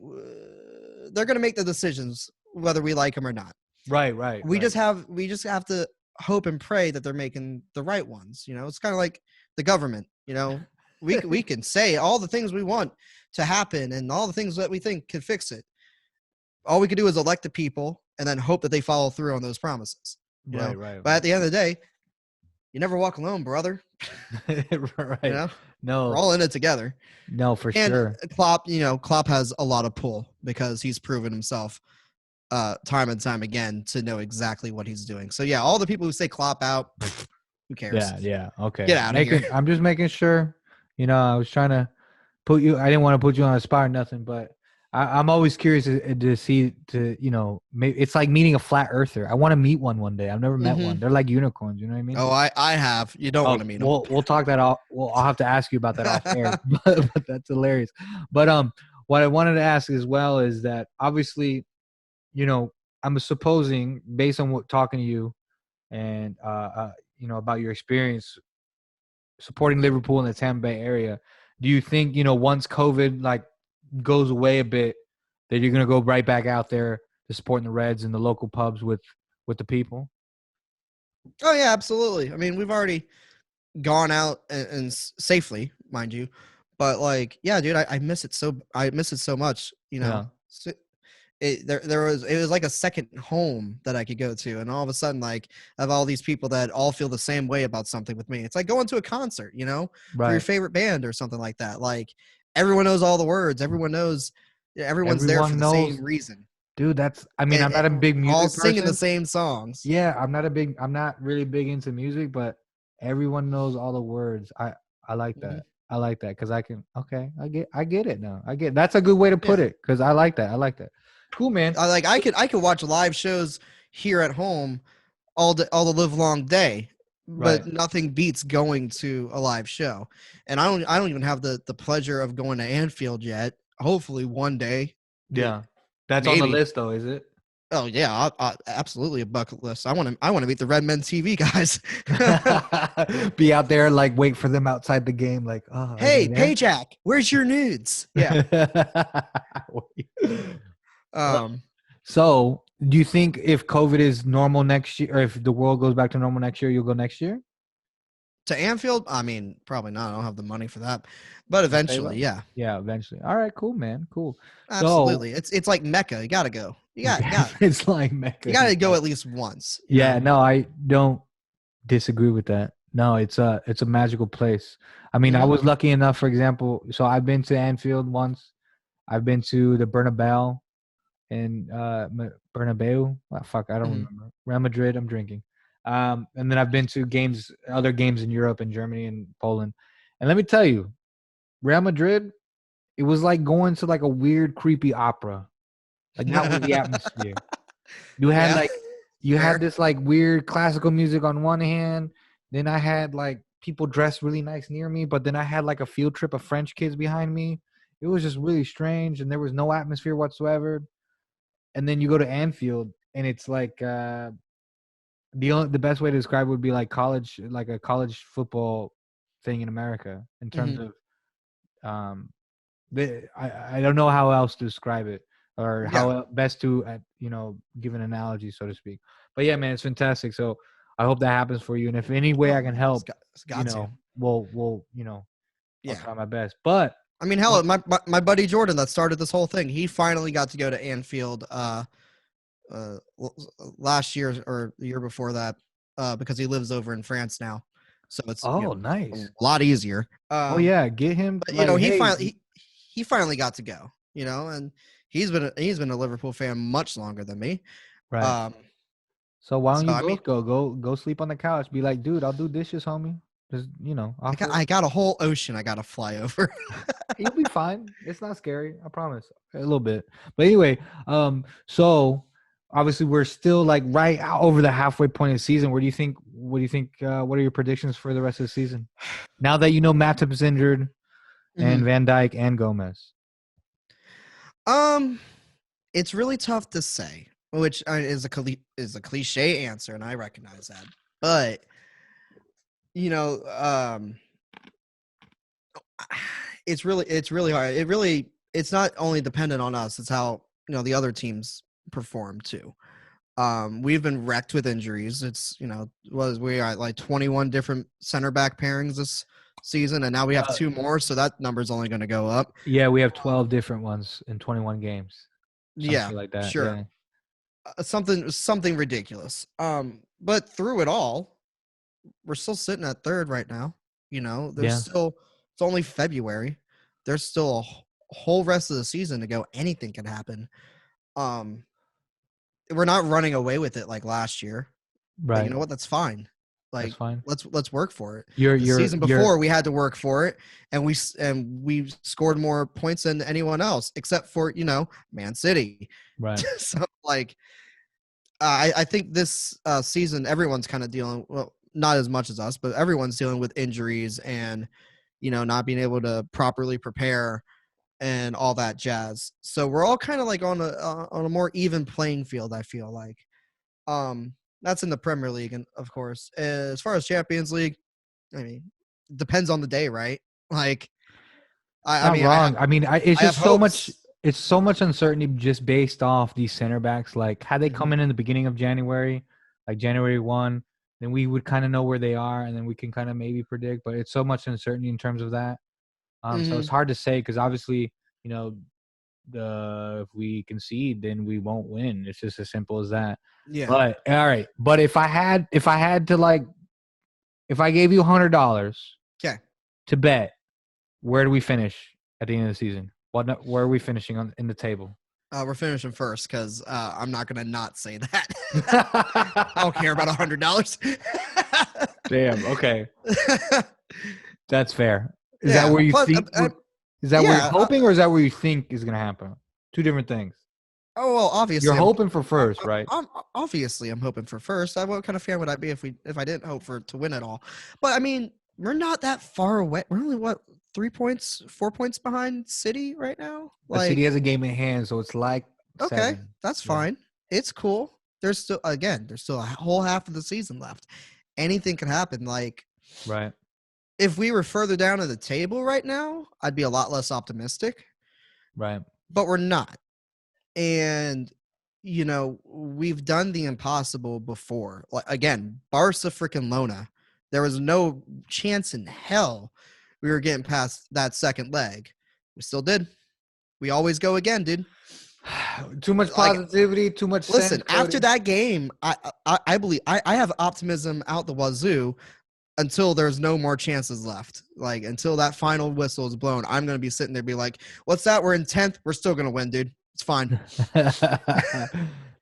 They're gonna make the decisions whether we like them or not. Right. We just have to hope and pray that they're making the right ones. It's kind of like the government. We can say all the things we want to happen and all the things that we think can fix it. All we can do is elect the people and then hope that they follow through on those promises. Right. But at the end of the day, you never walk alone, brother. Right. No. We're all in it together. No, for sure. Klopp has a lot of pull because he's proven himself time and time again to know exactly what he's doing. So yeah, all the people who say Klopp out, who cares? Yeah. Okay. Get out of here. I'm just making sure. I was trying to I didn't want to put you on a spot or nothing, but I'm always curious to see, it's like meeting a flat earther. I want to meet one day. I've never met one. They're like unicorns. You know what I mean? Oh, I have. You don't want to meet them. We'll talk that off. Well, I'll have to ask you about that off air, but that's hilarious. But what I wanted to ask as well is that obviously, I'm supposing based on talking to you and, about your experience supporting Liverpool in the Tampa Bay area, do you think, once COVID, goes away a bit, that you're gonna go right back out there to supporting the Reds in the local pubs with the people? Oh yeah, absolutely. I mean, we've already gone out and safely, mind you, but yeah, dude, I miss it so much. So it was like a second home that I could go to, and all of a sudden, I have all these people that all feel the same way about something with me. It's like going to a concert, for your favorite band or something like that. Everyone knows all the words. Everyone knows. Everyone's there for the same reason. Dude, I'm not a big music all person. Singing the same songs. Yeah, I'm not really big into music, but everyone knows all the words. I like that. I like that because I get it now. That's a good way to put it because I like that. Cool, man. I could watch live shows here at home all the live long day. But nothing beats going to a live show. And I don't even have the pleasure of going to Anfield yet. Hopefully one day. Yeah. That's maybe on the list though, is it? Oh yeah, absolutely a bucket list. I want to meet the Red Men TV guys. Be out there, like wait for them outside the game. Like, oh, Hey, Payjack, where's your nudes? Yeah. So, do you think if COVID is normal next year, or if the world goes back to normal next year, you'll go next year? To Anfield? I mean, probably not. I don't have the money for that. But eventually, yeah. Yeah, eventually. All right, cool, man. Cool. Absolutely. So, it's like Mecca. You got to go. You got It's like Mecca. You got to go at least once. Yeah, no, I don't disagree with that. No, it's a magical place. I mean, I was lucky enough, for example, so I've been to Anfield once. I've been to the Bernabeu and Bernabeu. Oh, fuck, I don't remember. Real Madrid, I'm drinking. And then I've been to other games in Europe and Germany and Poland. And let me tell you, Real Madrid, it was like going to like a weird, creepy opera. Like that was the atmosphere. You had had this like weird classical music on one hand. Then I had like people dressed really nice near me, but then I had like a field trip of French kids behind me. It was just really strange, and there was no atmosphere whatsoever. And then you go to Anfield, and it's like the best way to describe it would be like a college football thing in America in terms of I don't know how else to describe it or how best to give an analogy, so to speak. But yeah, man, it's fantastic. So I hope that happens for you, and if any way I can help, we'll I'll try my best. But I mean, hell, my buddy Jordan that started this whole thing, he finally got to go to Anfield last year or the year before that because he lives over in France now, so it's nice, a lot easier. Get him. But, he finally got to go, and he's been a Liverpool fan much longer than me, right? So why don't you go sleep on the couch? Be like, dude, I'll do dishes, homie. Just I got a whole ocean I got to fly over. You'll be fine. It's not scary. I promise. A little bit. But anyway, so obviously we're still like right over the halfway point of the season. What do you think? What are your predictions for the rest of the season? Now that Matip is injured and Van Dijk and Gomez. It's really tough to say, which is a cliche answer, and I recognize that. But it's really hard. It's not only dependent on us, it's how the other teams perform too. We've been wrecked with injuries. It's we are at like 21 different center back pairings this season, and now we have 2 more, so that number's only going to go up. Yeah, we have 12 different ones in 21 games. Something like that. Sure. Yeah. Something ridiculous. But through it all, we're still sitting at 3rd right now. There's still, it's only February. There's still a whole rest of the season to go. Anything can happen. We're not running away with it like last year. Right. But you know what? That's fine. Like, that's fine. Let's work for it. The season before we had to work for it, and we scored more points than anyone else, except for Man City. Right. So like, I think this season everyone's kind of dealing. Well, not as much as us, but everyone's dealing with injuries and not being able to properly prepare and all that jazz. So we're all kind of like on a more even playing field, I feel like. That's in the Premier League, and of course, as far as Champions League, I mean, depends on the day, right? Like, it's just so much. It's so much uncertainty just based off these center backs. Like, had they come in the beginning of January, like January 1, then we would kind of know where they are, and then we can kind of maybe predict. But it's so much uncertainty in terms of that. So it's hard to say because obviously, if we concede, then we won't win. It's just as simple as that. Yeah. But all right. But if I had to like, if I gave you $100, to bet, where do we finish at the end of the season? Where are we finishing in the table? We're finishing first because I'm not gonna not say that. I don't care about $100. Damn. Okay. That's fair. Is that where you think? Is that where you're hoping, or is that where you think is gonna happen? Two different things. Oh well, obviously you're hoping for first, right? Obviously, I'm hoping for first. What kind of fan would I be if I didn't hope to win it all? But I mean, we're not that far away. We're only 4 points behind City right now. Like, City has a game in hand, so it's like okay, 7. that's fine. it's cool. There's still a whole half of the season left. Anything can happen. Like, Right. if we were further down in the table right now, I'd be a lot less optimistic. Right. But we're not. And, we've done the impossible before. Like, again, Barca freaking Lona. There was no chance in hell we were getting past that second leg. We still did. We always go again, dude. Too much positivity, too much sense. Listen, after that game, I believe I have optimism out the wazoo until there's no more chances left. Like, until that final whistle is blown, I'm going to be sitting there be like, what's that? We're in 10th. We're still going to win, dude. It's fine.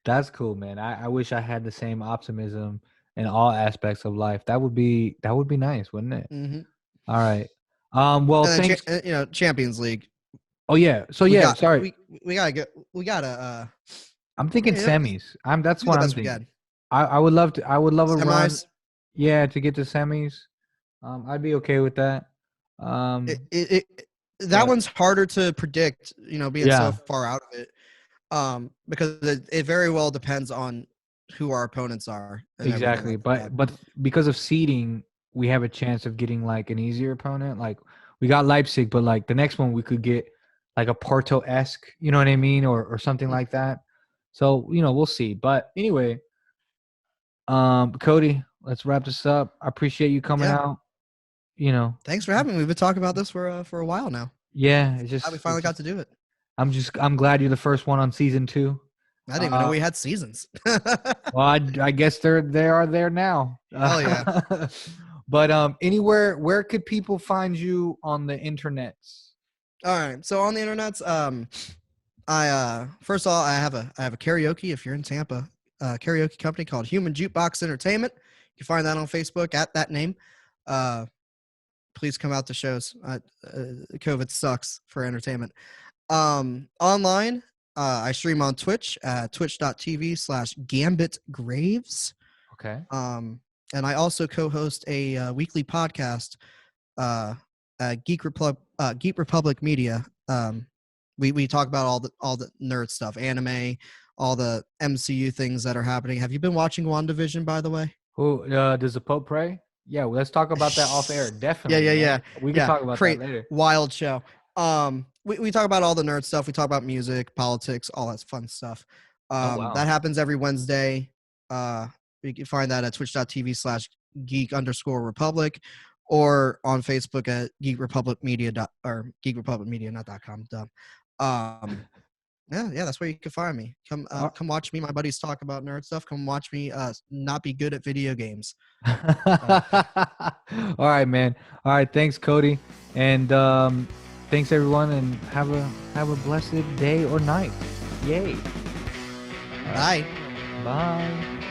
That's cool, man. I wish I had the same optimism in all aspects of life. That would be nice, wouldn't it? Mm-hmm. All right. Well, and thanks. Champions League. Oh yeah. So sorry. We gotta. I'm thinking semis. That's what I'm thinking. I would love to. I would love a run. Yeah, to get to semis. I'd be okay with that. That one's harder to predict. Being so far out of it. Because it very well depends on who our opponents are. Exactly, but because of seeding, we have a chance of getting like an easier opponent. Like, we got Leipzig, but like the next one we could get like a Porto-esque, you know what I mean, or something like that. So we'll see. But anyway, Cody, let's wrap this up. I appreciate you coming out. Thanks for having me. We've been talking about this for a while now. Yeah, it's just we finally got to do it. I'm glad you're the first one on season 2. I didn't even know we had seasons. Well, I guess they are there now. Hell yeah. But where could people find you on the internets? All right. So on the internets, I first of all, I have a karaoke. If you're in Tampa, karaoke company called Human Jukebox Entertainment. You can find that on Facebook at that name. Please come out to shows. COVID sucks for entertainment. Online, I stream on Twitch at twitch.tv/GambitGraves. Okay. And I also co-host a weekly podcast at Geek Republic Media. We talk about all the nerd stuff, anime, all the MCU things that are happening. Have you been watching WandaVision, by the way? Who does the Pope pray? Yeah, well, let's talk about that off air. Definitely. Yeah. We can talk about that later. Wild show. We talk about all the nerd stuff. We talk about music, politics, all that fun stuff. That happens every Wednesday. You can find that at twitch.tv/geek_republic or on Facebook at geekrepublicmedia, not .com. Dumb. Yeah, that's where you can find me. Come watch me. My buddies talk about nerd stuff. Come watch me not be good at video games. All right, man. All right, thanks, Cody, and thanks everyone, and have a blessed day or night. Yay. Bye. Bye.